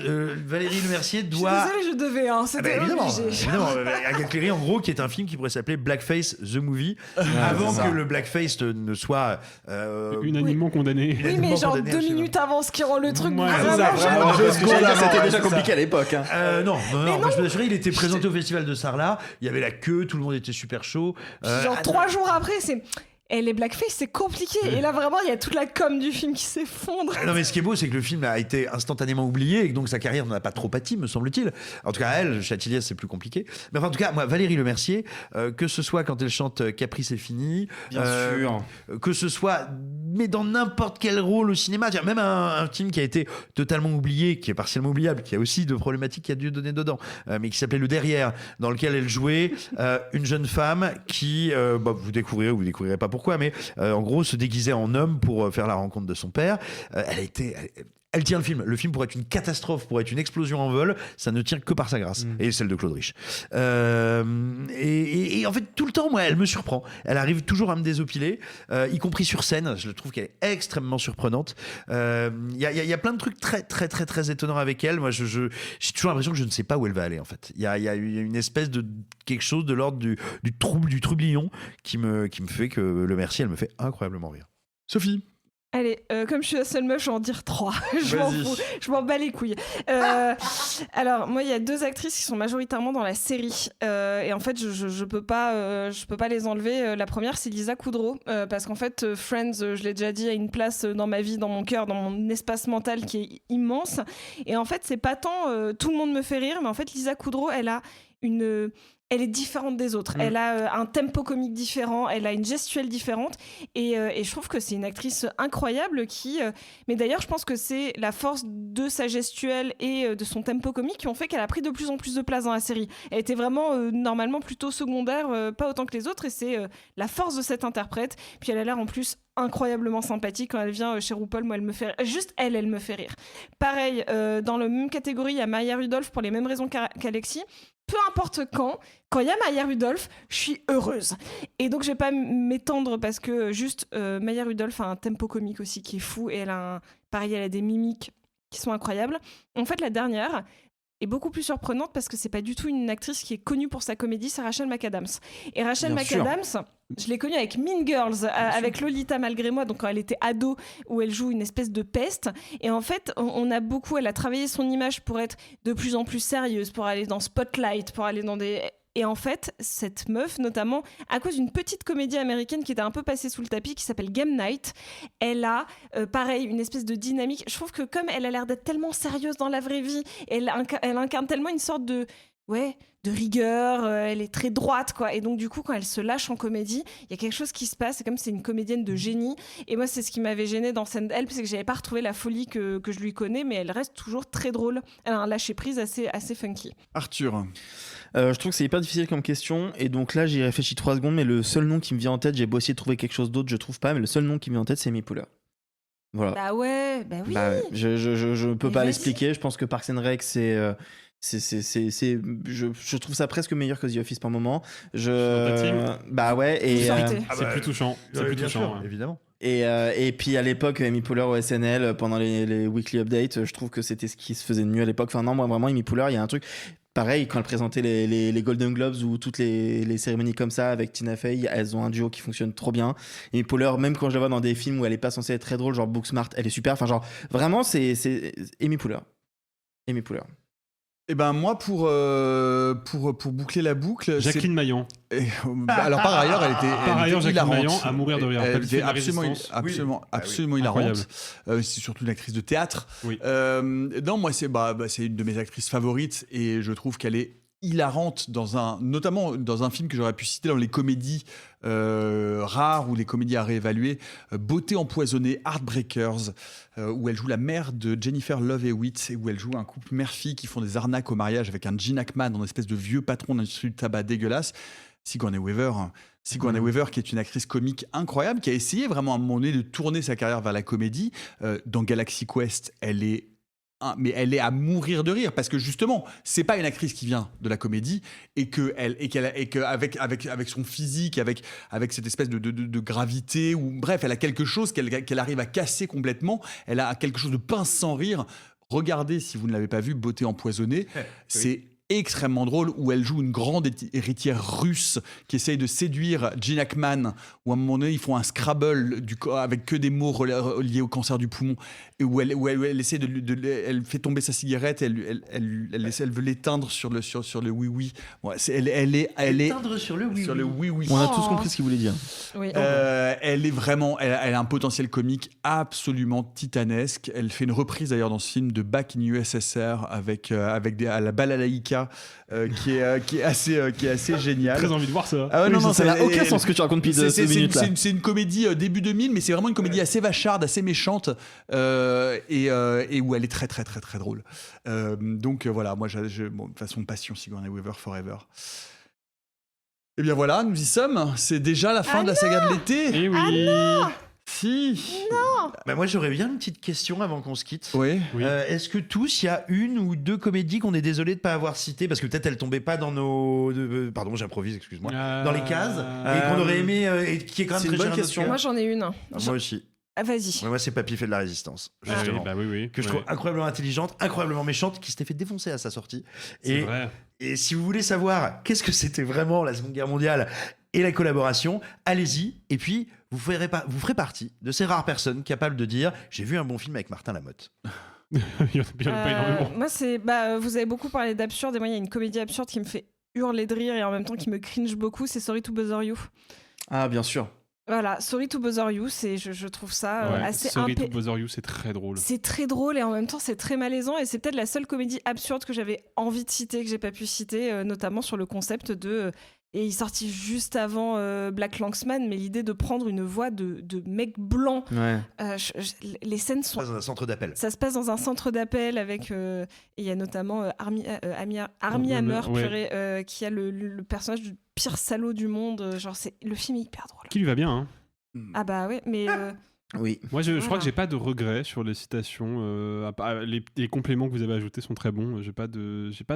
[SPEAKER 5] Valérie Lemercier doit.
[SPEAKER 9] Je suis désolée, je devais. C'était obligé.
[SPEAKER 5] Évidemment, Agathe Cléry, en gros, qui est un film qui pourrait s'appeler Blackface the Movie, avant que le blackface ne soit
[SPEAKER 1] unanimement condamné.
[SPEAKER 9] Oui, mais genre 2 minutes avant, ce qui rend le truc
[SPEAKER 6] c'était déjà compliqué à l'époque.
[SPEAKER 5] Non, je peux t'assurer, il était présenté au festival de Sarlat. Il y avait la queue, tout le monde était super chaud.
[SPEAKER 9] Genre 3 jours après, c'est. Et les blackface, c'est compliqué. Et là, vraiment, il y a toute la com du film qui s'effondre.
[SPEAKER 5] Non, mais ce qui est beau, c'est que le film a été instantanément oublié et que donc sa carrière n'en a pas trop pâti, me semble-t-il. En tout cas, elle, Châtillier, c'est plus compliqué. Mais enfin, en tout cas, moi, Valérie Lemercier, que ce soit quand elle chante Caprice est fini,
[SPEAKER 6] bien sûr,
[SPEAKER 5] que ce soit, mais dans n'importe quel rôle au cinéma, même un film qui a été totalement oublié, qui est partiellement oubliable, qui a aussi de problématiques qu'il y a dû donner dedans, mais qui s'appelait Le Derrière, dans lequel elle jouait une jeune femme qui, vous découvrirez ou vous découvrirez pas pourquoi, mais en gros se déguisait en homme pour faire la rencontre de son père. Elle tient le film. Le film pourrait être une catastrophe, pourrait être une explosion en vol. Ça ne tient que par sa grâce. Et celle de Claude Rich. Et en fait, tout le temps, moi, elle me surprend. Elle arrive toujours à me désopiler, y compris sur scène. Je trouve qu'elle est extrêmement surprenante. Il y a plein de trucs très, très, très, très étonnants avec elle. Moi, j'ai toujours l'impression que je ne sais pas où elle va aller, en fait. Il y a une espèce de quelque chose de l'ordre du troublion qui me fait que Lemercier, elle me fait incroyablement rire.
[SPEAKER 4] Sophie.
[SPEAKER 9] Allez, comme je suis la seule meuf, je vais en dire 3. Je m'en fous, je m'en bats les couilles. Alors, moi, il y a 2 actrices qui sont majoritairement dans la série. Et en fait, je peux pas les enlever. La première, c'est Lisa Kudrow. Parce qu'en fait, Friends, je l'ai déjà dit, a une place dans ma vie, dans mon cœur, dans mon espace mental qui est immense. Et en fait, c'est pas tant tout le monde me fait rire, mais en fait, Lisa Kudrow, elle est différente des autres. Elle a un tempo comique différent, elle a une gestuelle différente, et je trouve que c'est une actrice incroyable mais d'ailleurs, je pense que c'est la force de sa gestuelle et de son tempo comique qui ont fait qu'elle a pris de plus en plus de place dans la série. Elle était vraiment normalement plutôt secondaire, pas autant que les autres, et c'est la force de cette interprète. Puis elle a l'air en plus incroyablement sympathique quand elle vient chez RuPaul. Moi, elle me fait rire. Juste elle me fait rire. Pareil, dans la même catégorie, il y a Maya Rudolph pour les mêmes raisons qu'Alexis. peu importe quand il y a Maya Rudolph, je suis heureuse. Et donc je vais pas m'étendre parce que juste Maya Rudolph a un tempo comique aussi qui est fou et elle a des mimiques qui sont incroyables. En fait, la dernière est beaucoup plus surprenante parce que c'est pas du tout une actrice qui est connue pour sa comédie, c'est Rachel McAdams. Et Rachel McAdams, je l'ai connue avec Mean Girls, avec Lolita malgré moi, donc quand elle était ado, où elle joue une espèce de peste. Et en fait, elle a travaillé son image pour être de plus en plus sérieuse, pour aller dans Spotlight, pour aller dans des... Et en fait, cette meuf, notamment, à cause d'une petite comédie américaine qui était un peu passée sous le tapis, qui s'appelle Game Night, elle a, pareil, une espèce de dynamique. Je trouve que comme elle a l'air d'être tellement sérieuse dans la vraie vie, elle incarne tellement une sorte de rigueur, elle est très droite, quoi. Et donc, du coup, quand elle se lâche en comédie, il y a quelque chose qui se passe, c'est comme si c'est une comédienne de génie. Et moi, c'est ce qui m'avait gênée dans Send Help, c'est que j'avais pas retrouvé la folie que je lui connais, mais elle reste toujours très drôle. Elle a un lâcher-prise assez funky.
[SPEAKER 4] Arthur.
[SPEAKER 6] Je trouve que c'est hyper difficile comme question, et donc là, j'y réfléchis 3 secondes, mais le seul nom qui me vient en tête, j'ai beau essayer de trouver quelque chose d'autre, je trouve pas, mais le seul nom qui me vient en tête, c'est Amy Poehler. Voilà.
[SPEAKER 9] Bah oui.
[SPEAKER 6] Je peux
[SPEAKER 9] Mais
[SPEAKER 6] pas
[SPEAKER 9] vas-y.
[SPEAKER 6] l'expliquer. Je pense que Parks and Rec, je trouve ça presque meilleur que The Office par moment.
[SPEAKER 1] Dans ta team
[SPEAKER 6] Bah ouais. Et,
[SPEAKER 9] Sortez.
[SPEAKER 1] C'est plus touchant. C'est plus
[SPEAKER 5] bien
[SPEAKER 1] touchant.
[SPEAKER 5] sûr,
[SPEAKER 1] ouais.
[SPEAKER 5] évidemment.
[SPEAKER 6] et puis à l'époque, Amy Poehler au SNL, pendant les weekly updates, je trouve que c'était ce qui se faisait de mieux à l'époque. Enfin, non, moi vraiment, Amy Poehler, il y a un truc. Pareil, quand elle présentait les Golden Globes ou toutes les cérémonies comme ça avec Tina Fey, elles ont un duo qui fonctionne trop bien. Amy Poehler, même quand je la vois dans des films où elle est pas censée être très drôle, genre Booksmart, elle est super. Enfin, genre, vraiment, c'est Amy Poehler. Amy Poehler.
[SPEAKER 4] Et ben moi pour boucler la boucle,
[SPEAKER 1] Jacqueline Maillan.
[SPEAKER 4] alors par ailleurs elle était
[SPEAKER 1] Jacqueline
[SPEAKER 4] hilarante.
[SPEAKER 1] Maillan à mourir de rire.
[SPEAKER 4] Elle
[SPEAKER 1] Pas
[SPEAKER 4] était
[SPEAKER 1] de Résistance.
[SPEAKER 4] absolument
[SPEAKER 1] Incroyable.
[SPEAKER 4] hilarante. C'est surtout une actrice de théâtre.
[SPEAKER 1] Oui.
[SPEAKER 4] Non, moi c'est une de mes actrices favorites et je trouve qu'elle est hilarante notamment dans un film que j'aurais pu citer dans les comédies rares ou les comédies à réévaluer, Beauté empoisonnée, Heartbreakers, où elle joue la mère de Jennifer Love Hewitt et où elle joue un couple mère-fille qui font des arnaques au mariage avec un Gene Hackman, une espèce de vieux patron d'industrie du tabac dégueulasse. Sigourney Weaver, qui est une actrice comique incroyable, qui a essayé vraiment à un moment donné de tourner sa carrière vers la comédie. Dans Galaxy Quest, elle est à mourir de rire parce que justement c'est pas une actrice qui vient de la comédie et qu'avec son physique, avec cette espèce de gravité, ou bref, elle a quelque chose qu'elle arrive à casser complètement. Elle a quelque chose de pince sans rire. Regardez, si vous ne l'avez pas vu, Beauté empoisonnée, c'est extrêmement drôle, où elle joue une grande héritière russe qui essaye de séduire Gene Hackman, où à un moment donné ils font un Scrabble avec que des mots liés au cancer du poumon, et où elle essaie elle fait tomber sa cigarette, elle veut l'éteindre sur le oui. Ouais, elle est
[SPEAKER 5] Éteindre sur le oui.
[SPEAKER 4] sur le oui.
[SPEAKER 6] On a tous compris ce qu'il voulait dire.
[SPEAKER 9] Oui.
[SPEAKER 4] Elle est vraiment, elle a un potentiel comique absolument titanesque. Elle fait une reprise d'ailleurs dans ce film de Back in USSR avec à la balalaïka, qui est assez génial.
[SPEAKER 1] Très envie de voir ça.
[SPEAKER 4] Ah ouais, non,
[SPEAKER 6] ça n'a
[SPEAKER 4] c'est-
[SPEAKER 6] aucun sens ce que tu racontes depuis 2 minutes là.
[SPEAKER 4] c'est une comédie début 2000, mais c'est vraiment une comédie assez vacharde, assez méchante, et où elle est très très très très drôle. Donc voilà, moi de toute façon, passion Sigourney Weaver forever. Et bien voilà, nous y sommes. C'est déjà la fin de la saga de l'été.
[SPEAKER 1] Et oui.
[SPEAKER 4] Si.
[SPEAKER 5] Bah, moi, j'aurais bien une petite question avant qu'on se quitte.
[SPEAKER 4] Oui.
[SPEAKER 1] Oui.
[SPEAKER 5] Est-ce que tous, il y a une ou deux comédies qu'on est désolé de ne pas avoir citées parce que peut-être elles tombaient pas dans nos. Pardon, j'improvise, excuse-moi. Dans les cases et qu'on aurait aimé et qui est quand même
[SPEAKER 6] c'est
[SPEAKER 5] très
[SPEAKER 6] une bonne
[SPEAKER 5] cher à notre
[SPEAKER 6] question.
[SPEAKER 5] cœur.
[SPEAKER 9] Moi, j'en ai une.
[SPEAKER 5] Moi aussi.
[SPEAKER 9] Ah, vas-y.
[SPEAKER 5] Moi, c'est Papy fait de la résistance,
[SPEAKER 1] Ah oui,
[SPEAKER 5] justement.
[SPEAKER 1] bah oui.
[SPEAKER 5] Que je trouve incroyablement intelligente, incroyablement méchante, qui s'était fait défoncer à sa sortie.
[SPEAKER 1] C'est vrai.
[SPEAKER 5] Et si vous voulez savoir qu'est-ce que c'était vraiment la Seconde Guerre mondiale et la collaboration, allez-y. Et puis, vous ferez partie de ces rares personnes capables de dire « J'ai vu un bon film avec Martin Lamotte ».
[SPEAKER 1] Il y en a pas énormément.
[SPEAKER 9] Moi, vous avez beaucoup parlé d'absurde, et moi, il y a une comédie absurde qui me fait hurler de rire et en même temps qui me cringe beaucoup, c'est Sorry to Bother You.
[SPEAKER 6] Ah, bien sûr.
[SPEAKER 9] Voilà, Sorry to Bother You, je trouve ça
[SPEAKER 1] Ouais.
[SPEAKER 9] assez
[SPEAKER 1] Sorry to Bother You, c'est très drôle.
[SPEAKER 9] C'est très drôle et en même temps c'est très malaisant, et c'est peut-être la seule comédie absurde que j'avais envie de citer, que j'ai pas pu citer, notamment sur le concept de... Et il est sorti juste avant Black Lanksman, mais l'idée de prendre une voix de mec blanc.
[SPEAKER 6] Ouais.
[SPEAKER 9] Les scènes sont...
[SPEAKER 5] Dans un centre d'appel.
[SPEAKER 9] Ça se passe dans un centre d'appel avec... et il y a notamment Armie Hammer,
[SPEAKER 1] ouais.
[SPEAKER 9] purée, qui a le personnage du pire salaud du monde. Genre, le film est hyper drôle.
[SPEAKER 1] Qui lui va bien, hein.
[SPEAKER 9] Ah bah ouais, mais...
[SPEAKER 6] Oui.
[SPEAKER 1] Moi, je crois que j'ai pas de regrets sur les citations. Les compléments que vous avez ajoutés sont très bons. J'ai pas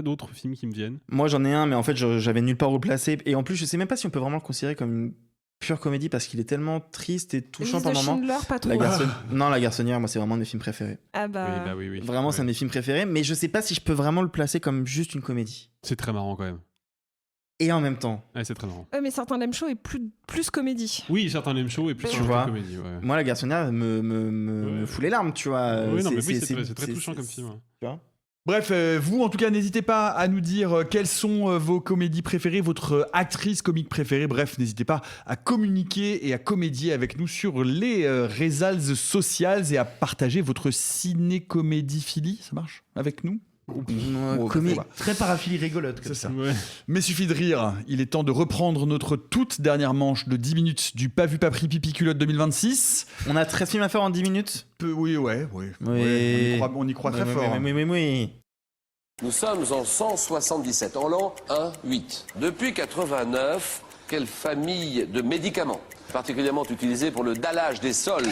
[SPEAKER 1] d'autres films qui me viennent.
[SPEAKER 6] Moi, j'en ai un, mais en fait, j'avais nulle part où le placer. Et en plus, je sais même pas si on peut vraiment le considérer comme une pure comédie parce qu'il est tellement triste et touchant par moments.
[SPEAKER 9] Pas trop.
[SPEAKER 6] Non, La Garçonnière, moi, c'est vraiment un de mes films préférés.
[SPEAKER 9] Ah bah.
[SPEAKER 1] Oui.
[SPEAKER 6] Vraiment, c'est un de mes films préférés, mais je sais pas si je peux vraiment le placer comme juste une comédie.
[SPEAKER 1] C'est très marrant quand même.
[SPEAKER 6] Et en même temps.
[SPEAKER 1] Ouais, c'est très marrant.
[SPEAKER 9] Mais certains l'aiment chaud et plus comédie.
[SPEAKER 1] Oui, certains l'aiment chaud et plus
[SPEAKER 6] Tu vois,
[SPEAKER 1] comédie. Ouais.
[SPEAKER 6] Moi, La Garçonnière me fout les larmes, tu vois.
[SPEAKER 1] Oui, non, mais c'est très touchant comme film.
[SPEAKER 6] Tu vois.
[SPEAKER 4] Bref, vous en tout cas, n'hésitez pas à nous dire quelles sont vos comédies préférées, votre actrice comique préférée. Bref, n'hésitez pas à communiquer et à comédier avec nous sur les réseaux sociaux et à partager votre ciné-comédie-philie. Ça marche avec nous?
[SPEAKER 5] Très paraphilie rigolote.
[SPEAKER 4] C'est ça.
[SPEAKER 1] Ouais.
[SPEAKER 4] Mais suffit de rire. Il est temps de reprendre notre toute dernière manche de 10 minutes du Pas vu, pas pris, pipi culotte 2026.
[SPEAKER 6] On a 13 films à faire en 10 minutes.
[SPEAKER 4] Oui. On y croit très fort.
[SPEAKER 6] Oui.
[SPEAKER 11] Nous sommes en 177, en l'an 1-8. Depuis 89, quelle famille de médicaments, particulièrement utilisés pour le dallage des sols?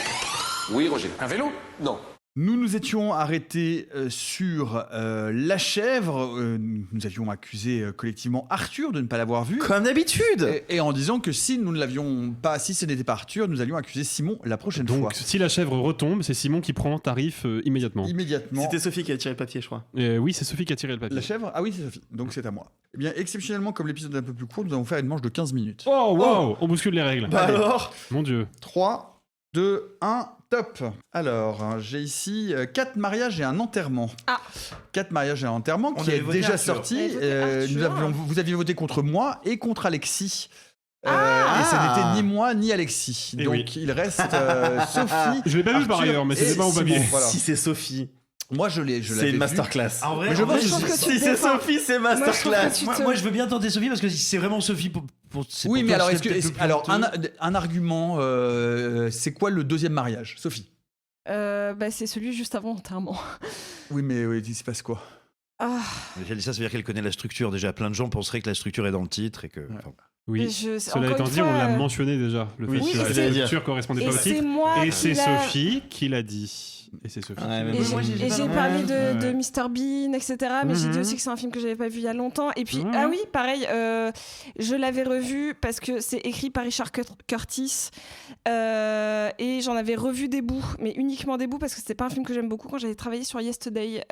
[SPEAKER 11] Oui, Roger.
[SPEAKER 2] Un vélo?
[SPEAKER 11] Non.
[SPEAKER 4] Nous étions arrêtés sur La Chèvre. Nous avions accusé collectivement Arthur de ne pas l'avoir vu.
[SPEAKER 6] Comme d'habitude.
[SPEAKER 4] Et en disant que si nous ne l'avions pas, si ce n'était pas Arthur, nous allions accuser Simon la prochaine fois.
[SPEAKER 1] Donc, si La Chèvre retombe, c'est Simon qui prend tarif immédiatement.
[SPEAKER 6] C'était Sophie qui a tiré le papier, je crois.
[SPEAKER 1] Oui, c'est Sophie qui a tiré le papier.
[SPEAKER 4] La Chèvre? Ah oui, c'est Sophie. Donc c'est à moi. Eh bien, exceptionnellement, comme l'épisode est un peu plus court, nous allons faire une manche de 15 minutes.
[SPEAKER 1] Oh, wow, on bouscule les règles.
[SPEAKER 6] Bah alors
[SPEAKER 1] Mon Dieu.
[SPEAKER 4] 3, 2, 1, top. Alors, j'ai ici 4 mariages et un enterrement. 4 mariages et un enterrement qui est déjà sorti. Vous aviez voté contre moi et contre Alexis. Et ça n'était ni moi ni Alexis. Donc il reste Sophie.
[SPEAKER 1] Je l'ai pas vu par ailleurs, mais c'est pas au papier.
[SPEAKER 6] Voilà. Si c'est Sophie.
[SPEAKER 4] Moi, c'est
[SPEAKER 6] une masterclass.
[SPEAKER 5] En vrai,
[SPEAKER 6] si c'est Sophie, c'est masterclass.
[SPEAKER 5] Moi, je veux bien tenter Sophie parce que si c'est vraiment Sophie
[SPEAKER 4] oui, mais alors, un argument, c'est quoi le deuxième mariage, Sophie?
[SPEAKER 9] C'est celui juste avant l'enterrement.
[SPEAKER 4] Oui, mais il se passe quoi?
[SPEAKER 5] Elle dit ça veut dire qu'elle connaît la structure. Déjà, plein de gens penseraient que la structure est dans le titre et que.
[SPEAKER 4] Ouais.
[SPEAKER 1] Oui, cela étant dit, on l'a mentionné déjà. Le fait que la structure correspondait pas au titre. Et c'est Sophie qui l'a dit. Et c'est Sophie.
[SPEAKER 9] Et j'ai parlé de Mr Bean, etc. Mais j'ai dit aussi que c'est un film que j'avais pas vu il y a longtemps. Et puis, pareil, je l'avais revu parce que c'est écrit par Richard Curtis. Et j'en avais revu des bouts, mais uniquement des bouts parce que c'était pas un film que j'aime beaucoup quand j'avais travaillé sur Yesterday.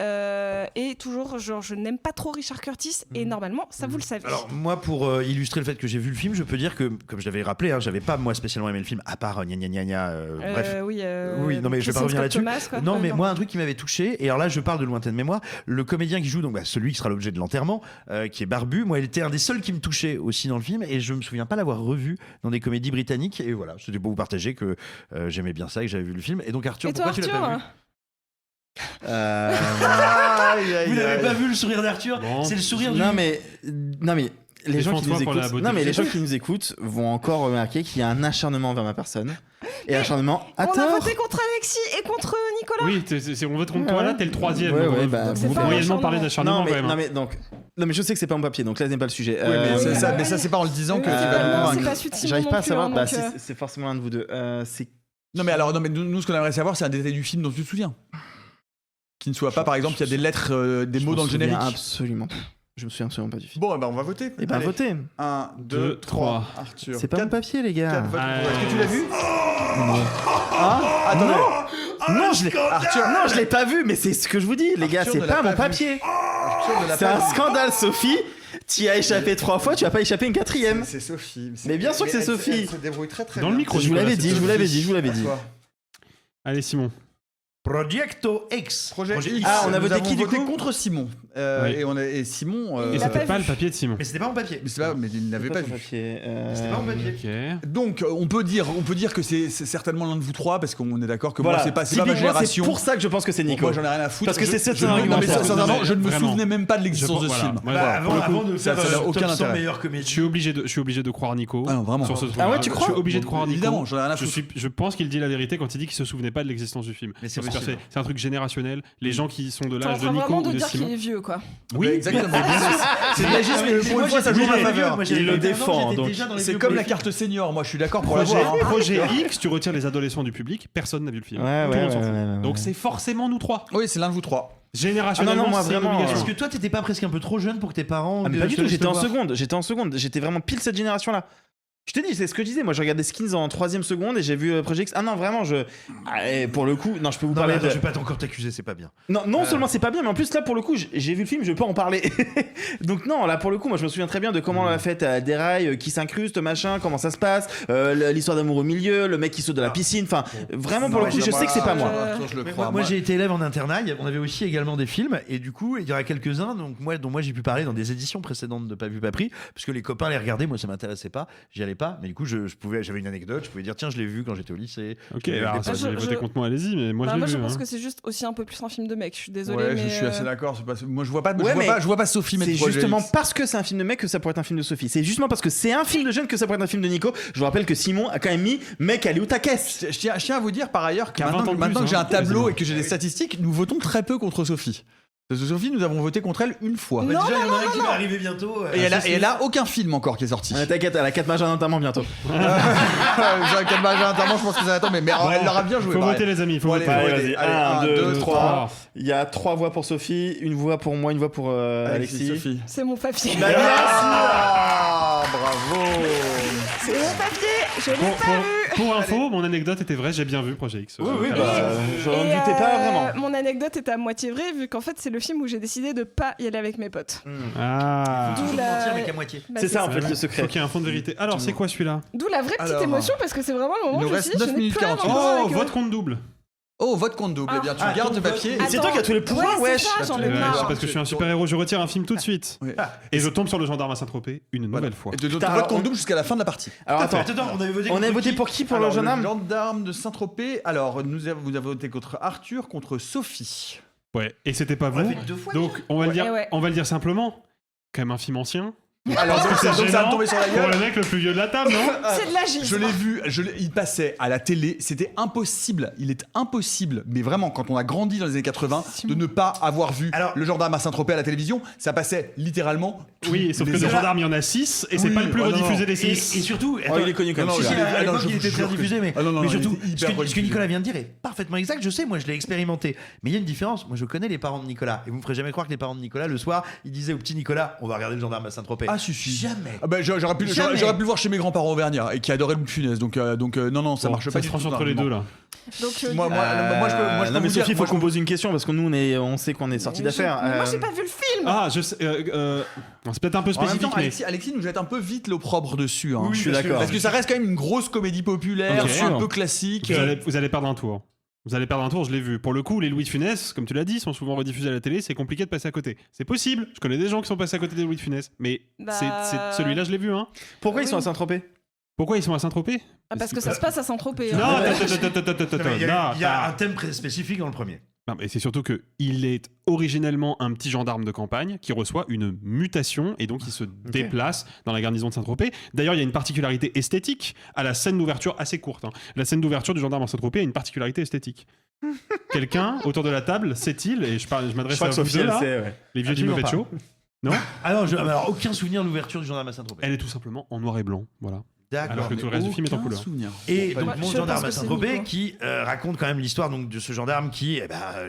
[SPEAKER 9] Et toujours, je n'aime pas trop Richard Curtis. Et normalement, ça vous le savez.
[SPEAKER 5] Alors, moi, pour illustrer le fait que j'ai vu le film, je peux dire que, comme je l'avais rappelé, j'avais pas moi spécialement aimé le film, à part bref. Oui, non, mais je vais pas revenir là-dessus. Non, mais moi, un truc qui m'avait touché, et alors là, je parle de lointaine mémoire, le comédien qui joue, donc celui qui sera l'objet de l'enterrement, qui est barbu, moi, il était un des seuls qui me touchait aussi dans le film, et je me souviens pas l'avoir revu dans des comédies britanniques, et voilà, c'était pour vous partager que j'aimais bien ça et que j'avais vu le film. Et donc, Arthur, pourquoi tu l'as pas vu? Vous n'avez pas vu le sourire d'Arthur? C'est le sourire du.
[SPEAKER 6] Non, mais. Les gens qui nous écoutent vont encore remarquer qu'il y a un acharnement vers ma personne. Et acharnement à tort.
[SPEAKER 9] On a voté contre Alexis et contre Nicolas.
[SPEAKER 1] Oui, on vote contre toi là, t'es le troisième.
[SPEAKER 6] Vous
[SPEAKER 1] pouvez réellement parler d'acharnement quand même.
[SPEAKER 6] Non, mais je sais que c'est pas mon papier, donc là, ce n'est pas le sujet.
[SPEAKER 4] Mais ça, c'est pas en le disant que
[SPEAKER 9] c'est pas celui de Simon.
[SPEAKER 6] J'arrive pas à savoir.
[SPEAKER 9] Donc,
[SPEAKER 6] c'est forcément l'un de vous deux.
[SPEAKER 4] Non, mais nous, ce qu'on aimerait savoir, c'est un détail du film dont tu te souviens. Qui ne soit pas, par exemple, il y a des lettres, des mots dans le générique.
[SPEAKER 6] Absolument pas. Je me souviens absolument pas du film.
[SPEAKER 4] Bon, on va voter.
[SPEAKER 6] Votez.
[SPEAKER 4] 1, 2, 3. Arthur.
[SPEAKER 6] C'est pas mon papier, les gars.
[SPEAKER 4] Est-ce que tu l'as vu?
[SPEAKER 6] Attendez. Non, je l'ai pas vu, mais c'est ce que je vous dis, les gars, c'est pas mon papier. C'est un scandale, Sophie. Tu as échappé 3 fois, tu vas pas échapper une 4e.
[SPEAKER 4] C'est Sophie.
[SPEAKER 6] Mais bien sûr que c'est Sophie.
[SPEAKER 4] Elle se débrouille très très
[SPEAKER 1] bien.
[SPEAKER 4] Dans
[SPEAKER 1] le micro,
[SPEAKER 6] je vous l'avais dit.
[SPEAKER 1] Allez, Simon.
[SPEAKER 5] Projecto X.
[SPEAKER 4] Projet X.
[SPEAKER 6] On a voté qui du coup?
[SPEAKER 4] Contre Simon. Et Simon.
[SPEAKER 1] Et c'était pas le papier de Simon.
[SPEAKER 5] Mais c'était pas mon papier.
[SPEAKER 4] Mais il n'avait pas vu.
[SPEAKER 5] C'était pas mon papier.
[SPEAKER 4] Donc on peut dire que c'est certainement l'un de vous trois parce qu'on est d'accord que moi c'est pas ma génération.
[SPEAKER 6] C'est pour ça que je pense que c'est Nico.
[SPEAKER 4] Moi j'en ai rien à foutre.
[SPEAKER 6] Parce que c'est cet
[SPEAKER 4] argument.
[SPEAKER 6] argument.
[SPEAKER 4] Je ne me souvenais même pas de l'existence de ce film.
[SPEAKER 5] Avant de faire
[SPEAKER 4] aucun intérêt.
[SPEAKER 5] meilleure comédie.
[SPEAKER 1] Je suis obligé de croire Nico.
[SPEAKER 4] Ah non, vraiment.
[SPEAKER 1] Sur ce truc.
[SPEAKER 6] Ah ouais, tu crois?
[SPEAKER 1] Je suis obligé de croire Nico.
[SPEAKER 4] Évidemment, j'en ai rien à foutre.
[SPEAKER 1] Je pense qu'il dit la vérité quand il dit qu'il se souvenait pas de l'existence du film.
[SPEAKER 5] Mais c'est
[SPEAKER 1] parce persuadé. C'est un truc générationnel. Les gens qui sont de
[SPEAKER 9] T'es
[SPEAKER 1] l'âge
[SPEAKER 9] en
[SPEAKER 1] de
[SPEAKER 9] train
[SPEAKER 1] Nico
[SPEAKER 9] vraiment
[SPEAKER 1] ou
[SPEAKER 9] de
[SPEAKER 1] de
[SPEAKER 9] dire qu'il
[SPEAKER 1] Simon.
[SPEAKER 9] est vieux, quoi.
[SPEAKER 1] Oui,
[SPEAKER 4] exactement. C'est légisme, mais pour une fois, ça joue en ma faveur.
[SPEAKER 6] Il le défend, donc.
[SPEAKER 4] C'est comme la carte senior. Moi, je suis d'accord pour la voir.
[SPEAKER 1] Projet X, tu retires les adolescents du public, personne n'a vu le film.
[SPEAKER 6] Ouais,
[SPEAKER 1] Tout le monde
[SPEAKER 6] ouais,
[SPEAKER 1] s'en fout.
[SPEAKER 6] ouais, ouais,
[SPEAKER 1] Donc
[SPEAKER 6] ouais.
[SPEAKER 1] c'est forcément nous trois.
[SPEAKER 4] Oui, c'est l'un de vous trois.
[SPEAKER 1] Générationnellement,
[SPEAKER 6] Ah non, moi,
[SPEAKER 1] c'est
[SPEAKER 6] vraiment,
[SPEAKER 1] une obligation.
[SPEAKER 5] Est-ce que toi, t'étais pas presque un peu trop jeune pour que tes parents.
[SPEAKER 6] Ah, mais pas du
[SPEAKER 5] te
[SPEAKER 6] tout,
[SPEAKER 5] laissent le voir
[SPEAKER 6] j'étais en seconde, j'étais vraiment pile cette génération-là. Je te dis, c'est ce que je disais, moi je regardais Skins en 3ème seconde et j'ai vu Project X. Ah non, vraiment, et pour le coup, non, je peux vous
[SPEAKER 5] Non, mais
[SPEAKER 6] parler
[SPEAKER 5] attends,
[SPEAKER 6] de...
[SPEAKER 5] je vais pas encore t'accuser, c'est pas bien.
[SPEAKER 6] Non seulement c'est pas bien, mais en plus là pour le coup, j'ai vu le film, je peux en parler. Donc non, là pour le coup, moi je me souviens très bien de comment la fête déraille, qui s'incruste, machin, comment ça se passe, l'histoire d'amour au milieu, le mec qui saute de la piscine, enfin, vraiment pour le coup, je sais que c'est pas moi.
[SPEAKER 5] Moi, j'ai été élève en internat, on avait aussi également des films, et du coup, il y en a quelques-uns dont moi j'ai pu parler dans des éditions précédentes de Pas vu, pas pris, parce que les copains les regardaient, moi ça m'intéressait pas, j'y allais pas, mais du coup, j'avais une anecdote, je pouvais dire, tiens, je l'ai vu quand j'étais au lycée.
[SPEAKER 1] Ok, alors ça, vous allez voter contre moi, allez-y, mais moi je l'ai
[SPEAKER 9] Moi,
[SPEAKER 1] vu.
[SPEAKER 9] je pense
[SPEAKER 1] hein.
[SPEAKER 9] que c'est juste aussi un peu plus un film de mec. Je suis désolée,
[SPEAKER 4] Ouais,
[SPEAKER 9] mais
[SPEAKER 4] je suis assez d'accord. Moi, je vois pas,
[SPEAKER 6] Ouais,
[SPEAKER 4] je vois pas Sophie mettre
[SPEAKER 6] C'est
[SPEAKER 4] Projet
[SPEAKER 6] justement
[SPEAKER 4] X.
[SPEAKER 6] parce que c'est un film de mec que ça pourrait être un film de Sophie. C'est justement parce que c'est un film de jeune que ça pourrait être un film de Nico. Je vous rappelle que Simon a quand même mis mec, elle est où ta caisse?
[SPEAKER 4] Je tiens à vous dire par ailleurs que
[SPEAKER 1] Qu'à 20 ans de
[SPEAKER 4] maintenant
[SPEAKER 1] plus,
[SPEAKER 4] que j'ai
[SPEAKER 1] hein,
[SPEAKER 4] un tableau
[SPEAKER 1] quasiment.
[SPEAKER 4] et que j'ai des statistiques, nous votons très peu contre Sophie. Parce que Sophie, nous avons voté contre elle une fois.
[SPEAKER 9] Non,
[SPEAKER 5] Déjà, il y en a un qui
[SPEAKER 9] non.
[SPEAKER 5] va arriver bientôt.
[SPEAKER 4] Et elle a aucun film encore qui est sorti.
[SPEAKER 6] T'inquiète, elle a 4 mages notamment bientôt.
[SPEAKER 4] J'ai un calmage notamment, je pense que ça attend, mais elle l'aura bien joué.
[SPEAKER 1] Faut
[SPEAKER 4] pareil.
[SPEAKER 1] voter, les amis, faut
[SPEAKER 4] Bon,
[SPEAKER 1] voter.
[SPEAKER 4] allez,
[SPEAKER 6] Allez,
[SPEAKER 4] 1, 2, 3.
[SPEAKER 6] Il y a 3 voix pour Sophie, une voix pour moi, une voix pour Alexis.
[SPEAKER 4] Sophie.
[SPEAKER 9] c'est mon papier.
[SPEAKER 4] Ah, bravo.
[SPEAKER 9] C'est mon papier. Je l'ai pas vu.
[SPEAKER 1] Pour info, mon anecdote était vraie, j'ai bien vu Projet X.
[SPEAKER 6] Oui,
[SPEAKER 1] Alors,
[SPEAKER 6] bah, je n'en
[SPEAKER 9] Et,
[SPEAKER 6] doutais pas vraiment.
[SPEAKER 9] Mon anecdote est à moitié vraie, vu qu'en fait, c'est le film où j'ai décidé de pas y aller avec mes potes.
[SPEAKER 1] Ah.
[SPEAKER 9] D'où
[SPEAKER 5] mentir, mais qu'à moitié.
[SPEAKER 9] Bah,
[SPEAKER 6] C'est ça en fait
[SPEAKER 1] Ouais.
[SPEAKER 6] le secret.
[SPEAKER 1] Faut qu'il y ait un fond de vérité. Alors, c'est quoi celui-là?
[SPEAKER 9] D'où la vraie petite
[SPEAKER 4] Alors,
[SPEAKER 9] émotion, parce que c'est vraiment le moment
[SPEAKER 4] il
[SPEAKER 9] où
[SPEAKER 4] nous
[SPEAKER 9] je me
[SPEAKER 4] reste
[SPEAKER 9] suis dit,
[SPEAKER 4] 9
[SPEAKER 9] je n'ai
[SPEAKER 4] minutes
[SPEAKER 9] plus rien
[SPEAKER 4] 48.
[SPEAKER 9] à voir
[SPEAKER 1] Oh,
[SPEAKER 9] avec eux.
[SPEAKER 1] vote compte double.
[SPEAKER 4] Oh, vote compte double. Eh bien, tu gardes le papier.
[SPEAKER 6] C'est toi qui as tous les pouvoirs,
[SPEAKER 9] Ouais,
[SPEAKER 6] wesh.
[SPEAKER 9] c'est ça, j'en ai
[SPEAKER 1] Ouais,
[SPEAKER 9] marre.
[SPEAKER 1] c'est parce que je suis un super-héros, je retire un film tout de suite.
[SPEAKER 4] Ouais.
[SPEAKER 1] Et je tombe sur le gendarme à Saint-Tropez une nouvelle fois.
[SPEAKER 4] Et de
[SPEAKER 6] Putain,
[SPEAKER 4] vote
[SPEAKER 6] alors,
[SPEAKER 4] compte double jusqu'à la fin de la partie.
[SPEAKER 6] Alors attends,
[SPEAKER 5] on avait voté
[SPEAKER 6] on a
[SPEAKER 5] contre
[SPEAKER 6] voté
[SPEAKER 5] qui
[SPEAKER 6] pour qui pour
[SPEAKER 4] Alors,
[SPEAKER 6] le gendarme?
[SPEAKER 4] Le gendarme de Saint-Tropez. Alors, vous avez voté contre Arthur, contre Sophie.
[SPEAKER 1] Ouais, et c'était pas
[SPEAKER 5] On l'a
[SPEAKER 1] vous.
[SPEAKER 5] fait 2 fois.
[SPEAKER 1] Donc, on va le dire,
[SPEAKER 9] Ouais.
[SPEAKER 1] on va le dire simplement. Quand même un film ancien.
[SPEAKER 4] Alors, donc, ça va me
[SPEAKER 1] gênant
[SPEAKER 4] tomber sur la
[SPEAKER 1] pour
[SPEAKER 4] gueule.
[SPEAKER 1] le mec le plus vieux de la table, non?
[SPEAKER 9] C'est de l'agisme.
[SPEAKER 4] Je l'ai vu, il passait à la télé, c'était impossible, il est impossible, mais vraiment quand on a grandi dans les années 80, de ne pas avoir vu le gendarme à Saint-Tropez à la télévision, ça passait littéralement.
[SPEAKER 1] Oui, sauf que
[SPEAKER 4] les
[SPEAKER 1] le
[SPEAKER 4] heures.
[SPEAKER 1] gendarme, il y en a 6 et c'est
[SPEAKER 4] Oui,
[SPEAKER 1] pas le plus
[SPEAKER 4] oh non,
[SPEAKER 1] rediffusé
[SPEAKER 4] non.
[SPEAKER 1] des 6.
[SPEAKER 5] Et surtout,
[SPEAKER 6] Oh, il est connu comme
[SPEAKER 4] Non,
[SPEAKER 6] ça.
[SPEAKER 4] non,
[SPEAKER 5] Si, à l'époque,
[SPEAKER 4] je
[SPEAKER 5] il était
[SPEAKER 4] vous
[SPEAKER 5] très
[SPEAKER 4] jure que-
[SPEAKER 5] diffusé, mais,
[SPEAKER 4] Ah non, non,
[SPEAKER 5] mais
[SPEAKER 4] il
[SPEAKER 5] surtout,
[SPEAKER 4] était hyper
[SPEAKER 5] ce que
[SPEAKER 4] rediffusé.
[SPEAKER 5] Nicolas vient de dire est parfaitement exact. Je sais, moi, je l'ai expérimenté. Mais il y a une différence. Moi, je connais les parents de Nicolas. Et vous me ferez jamais croire que les parents de Nicolas, le soir, ils disaient au petit Nicolas, on va regarder le gendarme à Saint-Tropez.
[SPEAKER 4] Ah, si.
[SPEAKER 5] Jamais.
[SPEAKER 4] Ah bah, j'aurais pu
[SPEAKER 5] Jamais.
[SPEAKER 4] le voir chez mes grands-parents auvergnats et qui adoraient Louis de Funès, donc non, ça marche pas
[SPEAKER 1] Ça
[SPEAKER 4] du
[SPEAKER 1] se
[SPEAKER 4] tout.
[SPEAKER 1] tranche entre les deux, là.
[SPEAKER 9] Donc,
[SPEAKER 4] Moi, je peux
[SPEAKER 6] non mais
[SPEAKER 4] vous dire,
[SPEAKER 6] Sophie, il faut
[SPEAKER 4] moi, je
[SPEAKER 6] qu'on
[SPEAKER 4] peux-
[SPEAKER 6] pose une question parce que nous on sait qu'on est sorti d'affaires.
[SPEAKER 9] Moi, j'ai pas vu le film.
[SPEAKER 1] Ah, je sais. Non, c'est peut-être un peu
[SPEAKER 4] En même
[SPEAKER 1] spécifique,
[SPEAKER 4] temps,
[SPEAKER 1] mais.
[SPEAKER 4] Alexis nous jette un peu vite l'opprobre dessus. Hein.
[SPEAKER 6] Je suis d'accord.
[SPEAKER 4] Parce que ça reste quand même une grosse comédie populaire,
[SPEAKER 1] Ok.
[SPEAKER 4] un peu classique.
[SPEAKER 1] Vous allez perdre un tour. Vous allez perdre un tour, je l'ai vu. Pour le coup, les Louis de Funès, comme tu l'as dit, sont souvent rediffusés à la télé, c'est compliqué de passer à côté. C'est possible, je connais des gens qui sont passés à côté des Louis de Funès, mais
[SPEAKER 9] Bah,
[SPEAKER 1] celui-là, je l'ai vu. Hein.
[SPEAKER 6] Pourquoi ils
[SPEAKER 9] oui.
[SPEAKER 6] sont à Saint-Tropez?
[SPEAKER 1] Pourquoi ils sont à Saint-Tropez?
[SPEAKER 9] Ah, parce que ça se passe à Saint-Tropez.
[SPEAKER 1] Non,
[SPEAKER 9] hein.
[SPEAKER 5] Il y a
[SPEAKER 1] non,
[SPEAKER 5] un thème très spécifique dans le premier.
[SPEAKER 1] non, mais c'est surtout que il est originellement un petit gendarme de campagne qui reçoit une mutation et donc il se déplace dans la garnison de Saint-Tropez. D'ailleurs, il y a une particularité esthétique à la scène d'ouverture assez courte. Hein. La scène d'ouverture du gendarme à Saint-Tropez a une particularité esthétique. Quelqu'un autour de la table sait-il, et je m'adresse à vous deux là, les vieux du
[SPEAKER 5] Absolument
[SPEAKER 1] Muppet
[SPEAKER 5] pas.
[SPEAKER 1] Show. Non,
[SPEAKER 5] Ah non, alors aucun souvenir de l'ouverture du gendarme à Saint-Tropez.
[SPEAKER 1] elle est tout simplement en noir et blanc, voilà. Alors
[SPEAKER 5] D'accord.
[SPEAKER 1] que tout le reste du film est en
[SPEAKER 4] Aucun
[SPEAKER 1] couleur.
[SPEAKER 4] souvenir.
[SPEAKER 5] Et
[SPEAKER 4] Bon,
[SPEAKER 5] donc
[SPEAKER 9] Ouais,
[SPEAKER 5] mon
[SPEAKER 9] je
[SPEAKER 5] gendarme
[SPEAKER 9] pense
[SPEAKER 5] à
[SPEAKER 9] que c'est
[SPEAKER 5] Saint-Tropez
[SPEAKER 9] Nico.
[SPEAKER 5] qui raconte quand même l'histoire donc de ce gendarme qui,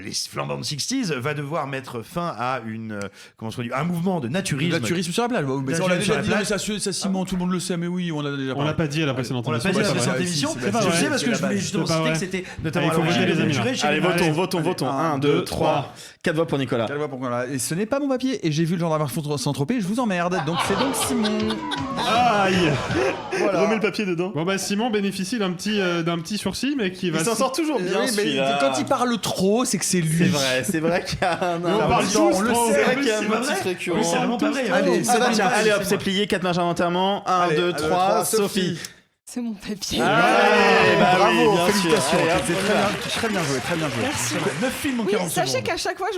[SPEAKER 5] les flambants de 60s, va devoir mettre fin à un mouvement de naturisme.
[SPEAKER 4] Naturisme sur la plage. Mais ça, on l'a
[SPEAKER 5] Naturisme sur
[SPEAKER 4] déjà
[SPEAKER 5] la
[SPEAKER 4] dit,
[SPEAKER 5] plage.
[SPEAKER 4] mais ça Simon, tout le monde le sait, mais oui, on l'a déjà
[SPEAKER 1] On
[SPEAKER 4] parlé.
[SPEAKER 1] l'a pas dit à la précédente
[SPEAKER 5] On l'a pas dit à la
[SPEAKER 1] émission, c'est pas
[SPEAKER 5] précédente
[SPEAKER 1] vrai.
[SPEAKER 5] émission.
[SPEAKER 4] Si, c'est pas
[SPEAKER 5] Je
[SPEAKER 4] vrai.
[SPEAKER 5] sais parce que
[SPEAKER 4] C'est
[SPEAKER 5] je
[SPEAKER 4] la
[SPEAKER 5] voulais
[SPEAKER 4] base.
[SPEAKER 5] justement
[SPEAKER 1] C'est pas
[SPEAKER 5] citer que
[SPEAKER 1] vrai.
[SPEAKER 5] c'était notamment
[SPEAKER 1] Allez, il faut
[SPEAKER 5] à l'origine
[SPEAKER 1] voter, les amis,
[SPEAKER 5] culturelle
[SPEAKER 1] là.
[SPEAKER 5] chez
[SPEAKER 6] Allez,
[SPEAKER 5] les Malais.
[SPEAKER 6] votons. 1, 2, 3, 4 voix pour Nicolas.
[SPEAKER 4] Quelle voix pour moi, là. Et ce n'est pas mon papier. Et j'ai vu le gendarme à Saint-Tropez, je vous emmerde. Donc c'est donc Simon.
[SPEAKER 1] Aïe.
[SPEAKER 6] Remets le papier dedans.
[SPEAKER 1] Bon bah Simon bénéficie d'un petit sursis, mais qui va.
[SPEAKER 6] Il s'en sort toujours bien
[SPEAKER 4] Oui, mais
[SPEAKER 6] celui-là.
[SPEAKER 4] quand il parle trop, c'est que c'est lui.
[SPEAKER 6] C'est vrai qu'il y a un.
[SPEAKER 1] on parle
[SPEAKER 4] temps,
[SPEAKER 1] tous
[SPEAKER 4] on le
[SPEAKER 1] trop.
[SPEAKER 4] sait.
[SPEAKER 6] C'est vrai qu'il y a un
[SPEAKER 5] C'est pas
[SPEAKER 6] motif
[SPEAKER 5] vrai.
[SPEAKER 6] récurrent.
[SPEAKER 5] Oui, c'est vraiment pas vrai.
[SPEAKER 4] Allez,
[SPEAKER 5] Oh,
[SPEAKER 4] ça va, tiens,
[SPEAKER 6] Allez hop, c'est plié, 4 marges involontairement. 1,
[SPEAKER 4] Allez,
[SPEAKER 6] 2, 3,
[SPEAKER 4] Sophie.
[SPEAKER 6] Sophie.
[SPEAKER 9] C'est mon papier.
[SPEAKER 6] Allez, bah
[SPEAKER 4] bravo,
[SPEAKER 6] oui, bien
[SPEAKER 4] félicitations.
[SPEAKER 6] sûr. Allez, hop,
[SPEAKER 4] C'est très bien joué, très bien joué.
[SPEAKER 9] Merci.
[SPEAKER 5] 9 films en
[SPEAKER 9] Oui,
[SPEAKER 5] 40
[SPEAKER 9] sachez
[SPEAKER 5] secondes.
[SPEAKER 9] qu'à chaque fois,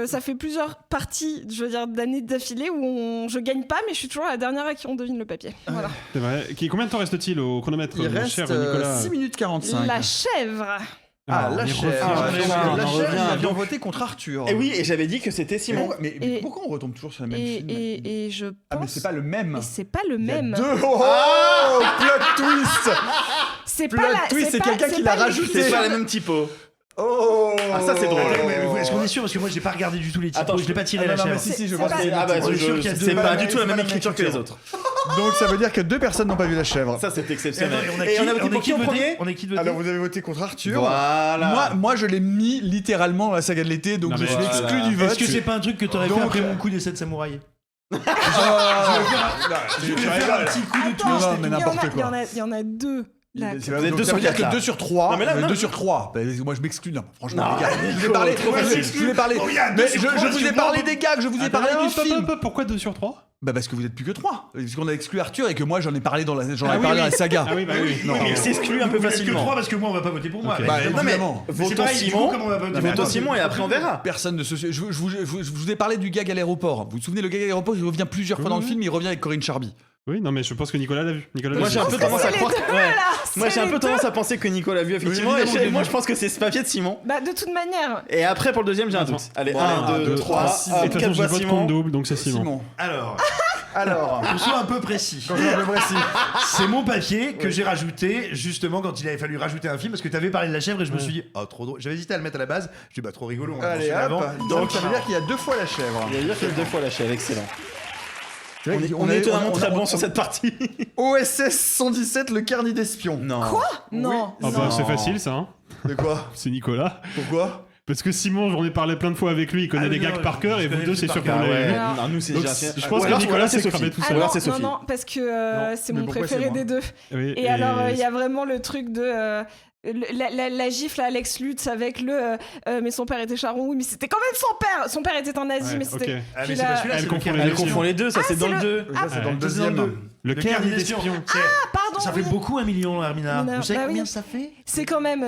[SPEAKER 9] ça fait plusieurs parties, je veux dire, d'années d'affilée où je gagne pas, mais je suis toujours la dernière à qui on devine le papier. Voilà.
[SPEAKER 1] C'est vrai. Combien de temps reste-t-il au chronomètre,
[SPEAKER 4] Il
[SPEAKER 1] mon
[SPEAKER 4] reste
[SPEAKER 1] cher Nicolas
[SPEAKER 4] 6 minutes 45.
[SPEAKER 9] La chèvre.
[SPEAKER 4] Ah,
[SPEAKER 1] on
[SPEAKER 4] la
[SPEAKER 1] y
[SPEAKER 4] chèvre.
[SPEAKER 1] revient.
[SPEAKER 6] on
[SPEAKER 4] La
[SPEAKER 6] en
[SPEAKER 4] chèvre,
[SPEAKER 6] revient.
[SPEAKER 4] nous avions voté contre Arthur.
[SPEAKER 6] Et oui, et j'avais dit que c'était Simon.
[SPEAKER 4] Mais
[SPEAKER 9] Et-
[SPEAKER 4] pourquoi on retombe toujours sur le même film
[SPEAKER 9] Et je pense.
[SPEAKER 4] Ah, mais c'est pas le même.
[SPEAKER 9] Et c'est pas le
[SPEAKER 4] Il y a
[SPEAKER 9] même.
[SPEAKER 4] deux. Oh, plot twist.
[SPEAKER 9] C'est
[SPEAKER 4] Plot
[SPEAKER 9] pas la.
[SPEAKER 4] twist, c'est
[SPEAKER 9] pas-
[SPEAKER 4] quelqu'un qui l'a
[SPEAKER 9] pas
[SPEAKER 4] rajouté.
[SPEAKER 6] C'est
[SPEAKER 9] l'écriture.
[SPEAKER 6] pas les mêmes typos.
[SPEAKER 4] Oh.
[SPEAKER 6] Ah, ça, c'est drôle.
[SPEAKER 5] Est-ce qu'on est sûr? Parce que moi, j'ai pas regardé du tout les typos.
[SPEAKER 6] Attends,
[SPEAKER 5] je l'ai pas tiré
[SPEAKER 4] Ah,
[SPEAKER 5] la
[SPEAKER 4] non, mais
[SPEAKER 5] chèvre.
[SPEAKER 4] si, si, je
[SPEAKER 9] C'est
[SPEAKER 4] pense
[SPEAKER 9] pas-
[SPEAKER 4] que c'est
[SPEAKER 6] Ah bah,
[SPEAKER 5] On est sûr qu'il y a
[SPEAKER 6] c'est
[SPEAKER 5] deux-
[SPEAKER 6] pas
[SPEAKER 5] ouais,
[SPEAKER 6] du tout la
[SPEAKER 5] c'est
[SPEAKER 6] même
[SPEAKER 5] pas la même
[SPEAKER 6] écriture que les
[SPEAKER 5] écriture.
[SPEAKER 6] autres.
[SPEAKER 4] Donc ça veut dire que 2 personnes n'ont pas vu la chèvre.
[SPEAKER 6] Ça, c'est exceptionnel.
[SPEAKER 5] Et on a
[SPEAKER 6] Et
[SPEAKER 5] qui-
[SPEAKER 6] on a voté
[SPEAKER 5] on
[SPEAKER 6] pour
[SPEAKER 5] est
[SPEAKER 6] qui en
[SPEAKER 5] de voter
[SPEAKER 6] premier?
[SPEAKER 5] On est qui de voter?
[SPEAKER 4] Alors vous avez voté contre Arthur.
[SPEAKER 6] Voilà.
[SPEAKER 4] Moi je l'ai mis littéralement dans la saga de l'été, donc
[SPEAKER 1] Non,
[SPEAKER 4] je
[SPEAKER 1] mais
[SPEAKER 4] suis
[SPEAKER 1] voilà.
[SPEAKER 4] exclu du vote.
[SPEAKER 5] Est-ce que c'est pas un truc que t'aurais fait
[SPEAKER 4] Donc-
[SPEAKER 5] après mon coup des 7 samouraïs?
[SPEAKER 4] Ah,
[SPEAKER 5] Je vais faire un petit coup de
[SPEAKER 9] Attends,
[SPEAKER 4] Non, non, mais
[SPEAKER 9] il y en a-
[SPEAKER 4] n'importe
[SPEAKER 9] il y en
[SPEAKER 4] quoi.
[SPEAKER 9] a- il y en a deux. Là,
[SPEAKER 4] C'est
[SPEAKER 6] Vous êtes
[SPEAKER 4] donc
[SPEAKER 6] deux
[SPEAKER 4] ça
[SPEAKER 6] sur
[SPEAKER 4] veut dire
[SPEAKER 6] quatre,
[SPEAKER 4] que
[SPEAKER 6] là.
[SPEAKER 4] 2 sur 3.
[SPEAKER 6] Non, mais là, non.
[SPEAKER 4] 2 sur 3. Moi je m'exclus. Non, franchement,
[SPEAKER 6] Non,
[SPEAKER 4] les gars. Je
[SPEAKER 6] Nico,
[SPEAKER 4] vous ai parlé.
[SPEAKER 6] trop facile.
[SPEAKER 4] Je vous ai parlé.
[SPEAKER 5] Oh, il y a
[SPEAKER 4] Mais
[SPEAKER 5] 2 sur
[SPEAKER 4] je
[SPEAKER 5] 3,
[SPEAKER 4] vous ai
[SPEAKER 5] excuse-moi.
[SPEAKER 4] parlé des gags, je vous ai parlé du film.
[SPEAKER 1] Pourquoi 2 sur 3?
[SPEAKER 4] Bah parce que vous êtes plus que 3. Parce qu'on a exclu Arthur et que moi j'en ai parlé dans la,
[SPEAKER 1] oui,
[SPEAKER 4] dans la saga.
[SPEAKER 1] Ah oui, bah oui.
[SPEAKER 4] Non,
[SPEAKER 6] Il s'exclut un peu
[SPEAKER 5] Vous êtes que
[SPEAKER 6] facilement.
[SPEAKER 5] 3 parce que moi, on va pas voter pour moi.
[SPEAKER 1] Ok.
[SPEAKER 4] Bah,
[SPEAKER 5] évidemment.
[SPEAKER 6] Non, mais
[SPEAKER 4] évidemment.
[SPEAKER 5] Mais c'est
[SPEAKER 6] votons
[SPEAKER 5] pareil, du coup,
[SPEAKER 6] Simon.
[SPEAKER 5] comment on va voter?
[SPEAKER 6] Votons Simon et après on verra.
[SPEAKER 4] Personne ne se. Je vous ai parlé du gag à l'aéroport. Vous vous souvenez, le gag à l'aéroport, il revient plusieurs fois dans le film, il revient avec Corinne Charby.
[SPEAKER 1] Oui, non, mais je pense que Nicolas l'a vu. Nicolas l'a
[SPEAKER 6] Moi
[SPEAKER 1] vu.
[SPEAKER 6] j'ai un peu tendance à
[SPEAKER 9] c'est les
[SPEAKER 6] croire.
[SPEAKER 9] deux,
[SPEAKER 6] Ouais.
[SPEAKER 9] là,
[SPEAKER 6] Moi
[SPEAKER 9] c'est
[SPEAKER 6] j'ai un
[SPEAKER 9] les
[SPEAKER 6] peu
[SPEAKER 9] deux.
[SPEAKER 6] tendance à penser que Nicolas l'a vu effectivement.
[SPEAKER 4] Oui, évidemment,
[SPEAKER 6] Et
[SPEAKER 4] j'ai
[SPEAKER 6] moi
[SPEAKER 4] vu.
[SPEAKER 6] je pense que c'est ce papier de Simon.
[SPEAKER 9] Bah, de toute manière.
[SPEAKER 6] Et après pour le deuxième j'ai un doute. Allez,
[SPEAKER 4] Bon,
[SPEAKER 6] 1, 2, 3.
[SPEAKER 1] Et de toute façon, je vote contre double, donc c'est Simon.
[SPEAKER 5] Alors,
[SPEAKER 4] Alors.
[SPEAKER 5] qu'on soit un peu précis. C'est mon papier que j'ai rajouté justement quand il avait fallu rajouter un film parce que t'avais parlé de la chèvre et je me suis dit, oh trop drôle. J'avais hésité à le mettre à la base. Je dis, bah trop rigolo. On l'a
[SPEAKER 4] Allez,
[SPEAKER 5] mentionné
[SPEAKER 4] hop.
[SPEAKER 5] avant.
[SPEAKER 4] Donc ça veut dire qu'il y a 2 fois la chèvre.
[SPEAKER 6] Il y a dire qu'il y a 2 fois la chèvre, excellent.
[SPEAKER 4] C'est vrai
[SPEAKER 6] On est étonnamment très bon sur cette partie.
[SPEAKER 4] OSS 117, le carnet d'espion.
[SPEAKER 6] Non.
[SPEAKER 9] Non.
[SPEAKER 1] Ah bah, c'est facile ça, hein.
[SPEAKER 4] De quoi?
[SPEAKER 1] C'est Nicolas.
[SPEAKER 4] Pourquoi?
[SPEAKER 1] Parce que Simon, j'en ai parlé plein de fois avec lui, il connaît
[SPEAKER 5] Ah,
[SPEAKER 1] les
[SPEAKER 5] non,
[SPEAKER 1] gags par cœur,
[SPEAKER 5] je
[SPEAKER 1] et vous
[SPEAKER 5] connais
[SPEAKER 1] deux,
[SPEAKER 5] le
[SPEAKER 1] c'est
[SPEAKER 5] par
[SPEAKER 1] sûr que
[SPEAKER 5] cœur,
[SPEAKER 1] vous l'avez
[SPEAKER 5] ouais.
[SPEAKER 1] vu.
[SPEAKER 9] Alors-
[SPEAKER 6] Non, nous c'est
[SPEAKER 1] Donc,
[SPEAKER 6] déjà.
[SPEAKER 1] je pense
[SPEAKER 6] Ouais,
[SPEAKER 1] que
[SPEAKER 6] alors,
[SPEAKER 1] Nicolas,
[SPEAKER 6] là,
[SPEAKER 1] c'est
[SPEAKER 6] c'est
[SPEAKER 1] cramé
[SPEAKER 6] Sophie.
[SPEAKER 1] tout
[SPEAKER 9] Ah
[SPEAKER 1] seul.
[SPEAKER 6] Là,
[SPEAKER 9] non,
[SPEAKER 6] c'est Sophie.
[SPEAKER 9] non, parce que c'est
[SPEAKER 4] Mais
[SPEAKER 9] mon
[SPEAKER 4] pourquoi
[SPEAKER 9] préféré
[SPEAKER 4] c'est moi
[SPEAKER 9] des deux.
[SPEAKER 1] Oui,
[SPEAKER 9] Et alors, il y a vraiment le truc de. La gifle à Alex Lutz avec le. Mais son père était charron, oui, mais c'était quand même son père. Son père était un nazi,
[SPEAKER 1] Ouais,
[SPEAKER 9] mais c'était.
[SPEAKER 1] ok.
[SPEAKER 5] Ah, mais
[SPEAKER 9] Puis
[SPEAKER 5] c'est
[SPEAKER 9] là-
[SPEAKER 5] pas celui-là,
[SPEAKER 1] Elle
[SPEAKER 5] c'est
[SPEAKER 1] confond
[SPEAKER 5] le
[SPEAKER 1] les
[SPEAKER 6] Elle
[SPEAKER 1] deux.
[SPEAKER 6] confond les deux, ça c'est
[SPEAKER 9] c'est
[SPEAKER 6] dans le
[SPEAKER 9] le-
[SPEAKER 6] 2.
[SPEAKER 4] Ça, c'est dans le
[SPEAKER 5] Ça, c'est dans
[SPEAKER 4] deuxième.
[SPEAKER 1] Le carnet d'espion.
[SPEAKER 9] Pardon,
[SPEAKER 5] Ça fait
[SPEAKER 9] oui.
[SPEAKER 5] beaucoup 1 million, Hermina.
[SPEAKER 9] Bah
[SPEAKER 5] Vous savez
[SPEAKER 9] oui.
[SPEAKER 5] combien ça fait?
[SPEAKER 9] C'est quand même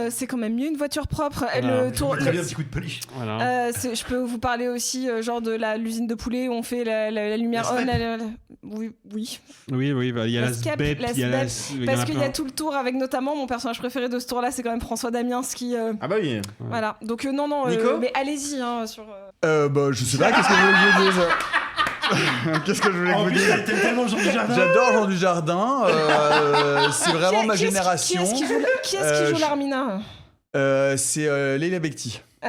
[SPEAKER 9] mieux une voiture propre.
[SPEAKER 1] Voilà.
[SPEAKER 9] Le tour.
[SPEAKER 5] Très bien, un petit coup de polish.
[SPEAKER 1] Voilà.
[SPEAKER 9] Je peux vous parler aussi genre de l'usine de poulet où on fait la lumière
[SPEAKER 5] La
[SPEAKER 9] on.
[SPEAKER 5] SPEP.
[SPEAKER 9] Oui, oui.
[SPEAKER 1] Oui, bah, il y a la
[SPEAKER 9] SCEP,
[SPEAKER 1] SBEP,
[SPEAKER 9] la
[SPEAKER 1] il y a la.
[SPEAKER 9] SBEP,
[SPEAKER 1] il y en
[SPEAKER 9] Parce
[SPEAKER 1] a
[SPEAKER 9] qu'il y a
[SPEAKER 1] plein.
[SPEAKER 9] tout le tour avec notamment mon personnage préféré de ce tour-là, c'est quand même François Damiens qui.
[SPEAKER 6] Ah bah oui.
[SPEAKER 9] Voilà. Donc non,
[SPEAKER 6] Nico
[SPEAKER 9] mais allez-y hein, sur.
[SPEAKER 4] Bah, je sais pas, qu'est-ce que je voulais que je vous dise? Qu'est-ce que je voulais que
[SPEAKER 5] En
[SPEAKER 4] vous
[SPEAKER 5] plus,
[SPEAKER 4] dise?
[SPEAKER 5] t'aimes tellement Jean Dujardin.
[SPEAKER 4] J'adore Jean Dujardin, c'est vraiment ma génération.
[SPEAKER 9] Qui est-ce qui joue l'Armina
[SPEAKER 4] C'est Leila Bekti.
[SPEAKER 9] Ah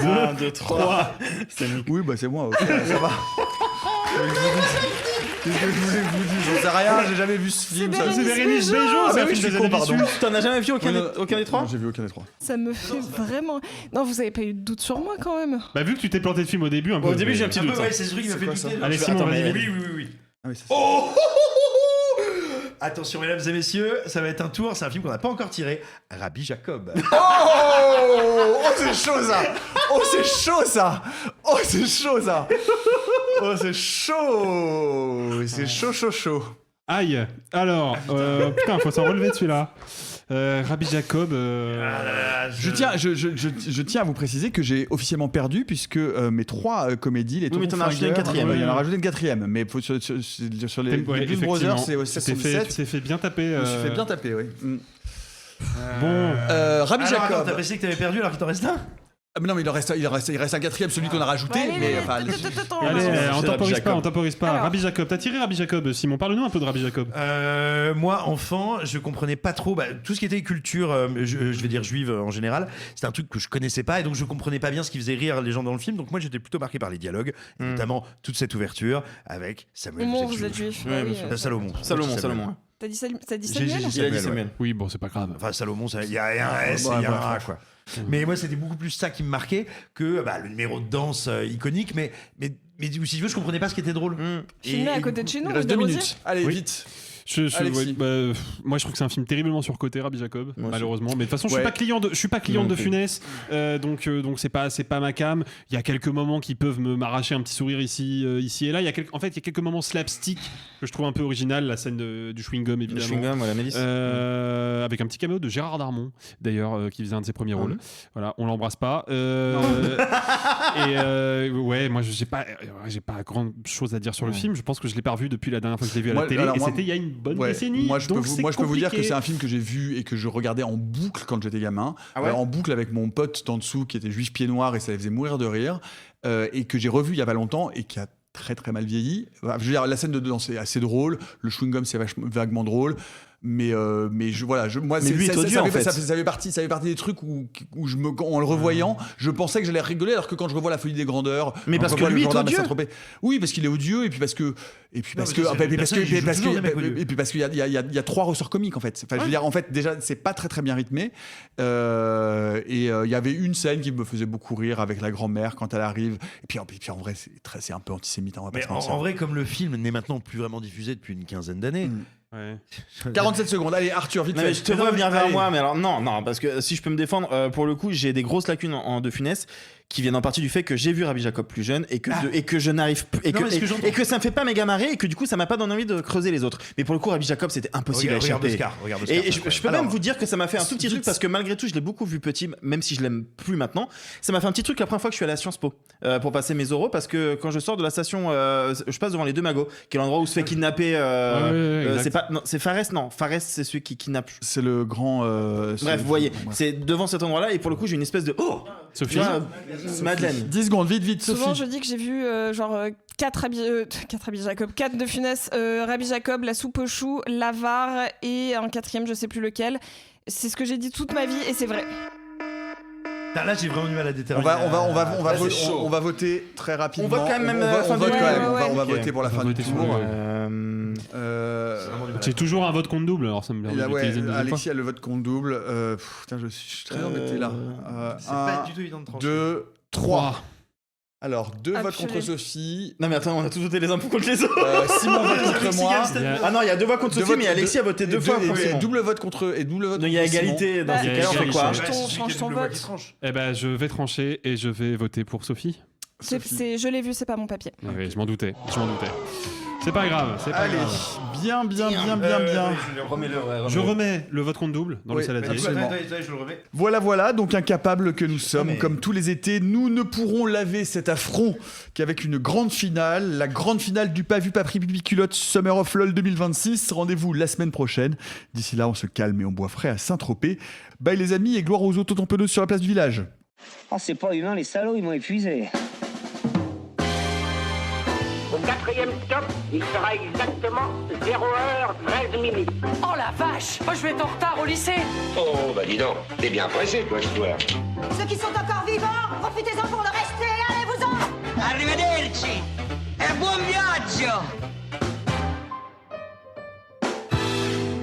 [SPEAKER 9] ouais.
[SPEAKER 6] 1, 2, 3. C'est Nico.
[SPEAKER 4] Oui, bah c'est moi, ok, ça va. Qu'est-ce que je voulais que je vous dise? J'en sais rien, j'ai jamais vu ce film.
[SPEAKER 9] Bérénice
[SPEAKER 1] C'est Bérénice
[SPEAKER 9] Bejo.
[SPEAKER 1] Bejo,
[SPEAKER 4] Ah,
[SPEAKER 1] c'est
[SPEAKER 4] bah
[SPEAKER 1] un
[SPEAKER 4] oui,
[SPEAKER 1] film
[SPEAKER 4] je
[SPEAKER 1] des
[SPEAKER 4] suis
[SPEAKER 1] années
[SPEAKER 4] con, pardon.
[SPEAKER 1] dessus.
[SPEAKER 6] T'en as jamais vu aucun des 3?
[SPEAKER 4] Non, j'ai vu aucun des 3.
[SPEAKER 9] Ça me fait vraiment. Non, vous avez pas eu de doute sur moi quand même.
[SPEAKER 1] Bah, vu que tu t'es planté de film au début, un peu.
[SPEAKER 6] Au début j'ai un petit
[SPEAKER 5] Un peu,
[SPEAKER 6] doute.
[SPEAKER 5] ouais, c'est ce truc qui m'a
[SPEAKER 4] C'est
[SPEAKER 5] fait
[SPEAKER 4] quoi, ça?
[SPEAKER 5] douter.
[SPEAKER 1] Allez,
[SPEAKER 5] Je-
[SPEAKER 1] Simon,
[SPEAKER 5] attends,
[SPEAKER 1] vas-y,
[SPEAKER 5] mais-
[SPEAKER 1] vas-y.
[SPEAKER 5] Oui.
[SPEAKER 4] Ah oui, c'est ça.
[SPEAKER 5] Oh Attention, mesdames et messieurs, ça va être un tour. C'est un film qu'on n'a pas encore tiré. Rabbi Jacob.
[SPEAKER 4] Oh, c'est chaud ça. Oh, c'est chaud ça. Oh, c'est chaud ça. Oh, c'est chaud. C'est chaud.
[SPEAKER 1] Aïe. Alors, putain, faut s'en relever de celui-là. Rabbi Jacob.
[SPEAKER 4] Je tiens à vous préciser que j'ai officiellement perdu puisque mes 3 comédies, les
[SPEAKER 6] Oui, mais t'en as rajouté une quatrième.
[SPEAKER 4] Il y en a rajouté une quatrième, mais faut sur les
[SPEAKER 1] Ouais,
[SPEAKER 4] Blues Brothers, c'est au
[SPEAKER 1] tu t'es
[SPEAKER 4] 77.
[SPEAKER 1] fait bien taper.
[SPEAKER 4] Je me suis fait bien taper, oui.
[SPEAKER 1] Bon.
[SPEAKER 4] Rabbi
[SPEAKER 5] Alors, attends,
[SPEAKER 4] Jacob.
[SPEAKER 5] t'as pensé que t'avais perdu alors qu'il t'en reste un?
[SPEAKER 4] Ah, mais non, mais il reste un quatrième, celui qu'on a rajouté.
[SPEAKER 9] Allez,
[SPEAKER 4] Mais
[SPEAKER 9] allez,
[SPEAKER 4] enfin,
[SPEAKER 9] attends,
[SPEAKER 1] Allez,
[SPEAKER 6] c'est
[SPEAKER 1] on temporise
[SPEAKER 6] Rabbi
[SPEAKER 1] pas,
[SPEAKER 6] Jacob.
[SPEAKER 1] on temporise pas.
[SPEAKER 9] Alors.
[SPEAKER 1] Rabbi Jacob, t'as tiré Rabbi Jacob, Simon. Parle-nous un peu de Rabbi Jacob.
[SPEAKER 5] Moi, enfant, je comprenais pas trop tout ce qui était culture, je vais dire juive en général. C'était un truc que je connaissais pas et donc je comprenais pas bien ce qui faisait rire les gens dans le film. Donc moi, j'étais plutôt marqué par les dialogues, notamment toute cette ouverture avec Samuel.
[SPEAKER 9] Mon, vous êtes juif.
[SPEAKER 6] Ouais,
[SPEAKER 9] oui,
[SPEAKER 6] bien sûr.
[SPEAKER 5] Salomon.
[SPEAKER 6] Salomon.
[SPEAKER 9] T'as dit Samuel
[SPEAKER 5] J'ai dit
[SPEAKER 6] Il a dit
[SPEAKER 5] Samuel,
[SPEAKER 6] Samuel.
[SPEAKER 1] Oui, bon, c'est pas grave.
[SPEAKER 5] Enfin, Salomon, il y a un S et il y a un A, quoi. Mais moi, c'était beaucoup plus ça qui me marquait que le numéro de danse iconique. Mais si tu veux, je comprenais pas ce qui était drôle.
[SPEAKER 9] Filmé à côté de chez nous,
[SPEAKER 4] il reste
[SPEAKER 9] rue
[SPEAKER 4] 2
[SPEAKER 9] des
[SPEAKER 4] minutes. Allez,
[SPEAKER 1] Oui.
[SPEAKER 4] vite.
[SPEAKER 1] Ouais,
[SPEAKER 4] Alexis.
[SPEAKER 1] moi, je trouve que c'est un film terriblement surcoté, Rabbi Jacob,
[SPEAKER 6] Moi aussi.
[SPEAKER 1] malheureusement. Mais de toute façon, je
[SPEAKER 4] Ouais.
[SPEAKER 1] suis pas client
[SPEAKER 6] Non
[SPEAKER 1] de
[SPEAKER 6] plus.
[SPEAKER 1] Funès, donc c'est pas ma cam. Il y a quelques moments qui peuvent m'arracher un petit sourire ici et là. En fait, il y a quelques moments slapstick que je trouve un peu original, la scène du chewing gum
[SPEAKER 6] Le
[SPEAKER 1] évidemment.
[SPEAKER 6] chewing-gum, voilà, Mélisse.
[SPEAKER 1] Avec un petit caméo de Gérard Darmon, d'ailleurs, qui faisait un de ses premiers rôles. Voilà, on l'embrasse pas. Ouais, moi j'ai pas grand chose à dire sur le film. Je pense que je l'ai pas revu depuis la dernière fois que je l'ai vu à la
[SPEAKER 4] Moi,
[SPEAKER 1] télé.
[SPEAKER 4] alors
[SPEAKER 1] Et
[SPEAKER 4] moi-
[SPEAKER 1] c'était il y a une bonne
[SPEAKER 4] Ouais,
[SPEAKER 1] décennie.
[SPEAKER 4] moi je peux
[SPEAKER 1] donc
[SPEAKER 4] vous dire que
[SPEAKER 1] compliqué.
[SPEAKER 4] c'est un film que j'ai vu et que je regardais en boucle quand j'étais gamin.
[SPEAKER 6] Ah ouais
[SPEAKER 4] En boucle avec mon pote en dessous qui était juif pied noir et ça les faisait mourir de rire. Et que j'ai revu il y a pas longtemps et qui a très très mal vieilli. Je veux dire, la scène de dedans c'est assez drôle. Le chewing-gum c'est vaguement drôle. Mais moi,
[SPEAKER 6] Mais lui est odieux, en fait.
[SPEAKER 4] ça fait partie des trucs où en le revoyant, je pensais que j'allais rigoler, alors que quand je revois La Folie des Grandeurs,
[SPEAKER 6] Mais
[SPEAKER 4] quand
[SPEAKER 6] parce
[SPEAKER 4] je
[SPEAKER 6] que
[SPEAKER 4] revois
[SPEAKER 6] lui
[SPEAKER 4] Le
[SPEAKER 6] est
[SPEAKER 4] Gendarme à
[SPEAKER 6] odieux.
[SPEAKER 4] Saint-Tropez, oui, parce qu'il est odieux, et puis parce qu'il y a 3 ressorts comiques en fait. Enfin, je veux dire, en fait, déjà, c'est pas très très bien rythmé. Il y avait une scène qui me faisait beaucoup rire avec la grand-mère quand elle arrive. Et puis en vrai, c'est un peu antisémite. On va pas
[SPEAKER 5] Mais
[SPEAKER 4] se mentir.
[SPEAKER 5] en vrai, comme le film n'est maintenant plus vraiment diffusé depuis une quinzaine d'années.
[SPEAKER 1] Ouais.
[SPEAKER 4] 47 secondes. Allez, Arthur, vite
[SPEAKER 6] Non,
[SPEAKER 4] fait.
[SPEAKER 6] mais je te vois venir vers
[SPEAKER 4] Allez.
[SPEAKER 6] moi, mais alors non, parce que si je peux me défendre, pour le coup, j'ai des grosses lacunes en De Funès qui viennent en partie du fait que j'ai vu Rabbi Jacob plus jeune et que je n'arrive plus et que ça me fait pas méga marrer et que du coup ça m'a pas donné envie de creuser les autres. Mais pour le coup, Rabbi Jacob c'était impossible à
[SPEAKER 5] Regarde
[SPEAKER 6] échapper.
[SPEAKER 5] Oscar,
[SPEAKER 6] Et je peux
[SPEAKER 4] Alors,
[SPEAKER 6] même vous dire que ça m'a fait un tout petit truc parce que malgré tout, je l'ai beaucoup vu petit, même si je l'aime plus maintenant. Ça m'a fait un petit truc la première fois que je suis allé à Sciences Po pour passer mes oraux parce que quand je sors de la station, je passe devant les Deux Magots, qui est l'endroit où se fait kidnapper. C'est pas, non, c'est Fares, non, Fares c'est celui qui kidnappe.
[SPEAKER 4] C'est le grand.
[SPEAKER 6] Bref, vous voyez, c'est devant cet endroit-là et pour le coup, j'ai une espèce de
[SPEAKER 1] Sophie.
[SPEAKER 6] Madeleine.
[SPEAKER 4] 10 secondes, vite,
[SPEAKER 9] Souvent,
[SPEAKER 4] Sophie.
[SPEAKER 9] je dis que j'ai vu 4 Rabbi Jacob, 4 de Funès, Rabbi Jacob, La Soupe aux choux, L'Avare et un 4e, je sais plus lequel. C'est ce que j'ai dit toute ma vie et c'est vrai.
[SPEAKER 5] Là, j'ai vraiment du mal à
[SPEAKER 4] On
[SPEAKER 5] déterminer.
[SPEAKER 4] va voter très rapidement.
[SPEAKER 6] On vote quand même
[SPEAKER 4] On
[SPEAKER 6] fin
[SPEAKER 4] vote
[SPEAKER 6] du
[SPEAKER 4] quand même.
[SPEAKER 9] tour.
[SPEAKER 4] On va
[SPEAKER 6] Ok.
[SPEAKER 4] voter pour la fin du
[SPEAKER 1] voter sur
[SPEAKER 4] tour.
[SPEAKER 1] J'ai toujours un vote compte double, alors ça me
[SPEAKER 4] Et
[SPEAKER 1] permet
[SPEAKER 4] là,
[SPEAKER 1] d'utiliser une deuxième fois.
[SPEAKER 4] Alexis a le vote compte double. Putain, je suis très embêté là.
[SPEAKER 5] C'est pas du tout évident de trancher.
[SPEAKER 4] 2, 3. Alors, 2
[SPEAKER 9] Ah,
[SPEAKER 4] votes
[SPEAKER 9] purée.
[SPEAKER 4] contre Sophie.
[SPEAKER 6] Non mais attends, on a tous voté les uns contre les autres.
[SPEAKER 4] Simon vote contre moi.
[SPEAKER 6] Ah non, il y a 2 voix contre
[SPEAKER 4] Deux
[SPEAKER 6] Sophie,
[SPEAKER 4] votes-
[SPEAKER 6] mais Alexis a voté 2 fois
[SPEAKER 4] et
[SPEAKER 6] pour Simon.
[SPEAKER 4] double vote contre et double vote.
[SPEAKER 6] Donc il y a
[SPEAKER 4] contre Simon.
[SPEAKER 6] égalité dans
[SPEAKER 9] Bah,
[SPEAKER 6] ces
[SPEAKER 1] il y a
[SPEAKER 6] cas-là, on fait
[SPEAKER 1] égalité.
[SPEAKER 6] quoi
[SPEAKER 9] Change ton vote.
[SPEAKER 1] Eh ben, je vais trancher et je vais voter pour Sophie.
[SPEAKER 9] Je l'ai vu, c'est pas mon papier.
[SPEAKER 1] Oui, je m'en doutais. C'est pas grave, c'est pas
[SPEAKER 4] Allez,
[SPEAKER 1] grave.
[SPEAKER 4] bien.
[SPEAKER 1] Je remets le vote compte double dans
[SPEAKER 4] Oui,
[SPEAKER 1] le saladier.
[SPEAKER 4] absolument.
[SPEAKER 5] Je le remets.
[SPEAKER 4] Voilà, donc incapables que nous sommes,
[SPEAKER 5] mais-
[SPEAKER 4] comme tous les étés, nous ne pourrons laver cet affront qu'avec une grande finale, la grande finale du Pas vu, pas pris, pipi culotte Summer of LOL 2026. Rendez-vous la semaine prochaine. D'ici là, on se calme et on boit frais à Saint-Tropez. Bye les amis et gloire aux autotamponneuses sur la place du village.
[SPEAKER 12] Oh, c'est pas humain, les salauds, ils m'ont épuisé.
[SPEAKER 2] Au 4e stop, il sera exactement 0h13 minutes.
[SPEAKER 10] Oh la vache! Oh, je vais être en retard au lycée!
[SPEAKER 8] Oh, bah dis donc, t'es bien pressé, toi, ce soir.
[SPEAKER 10] Ceux qui sont encore vivants, profitez-en pour le rester! Allez-vous-en! Arrivederci! E buon viaggio!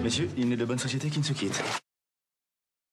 [SPEAKER 7] Messieurs, il n'est de bonne société qui ne se quitte.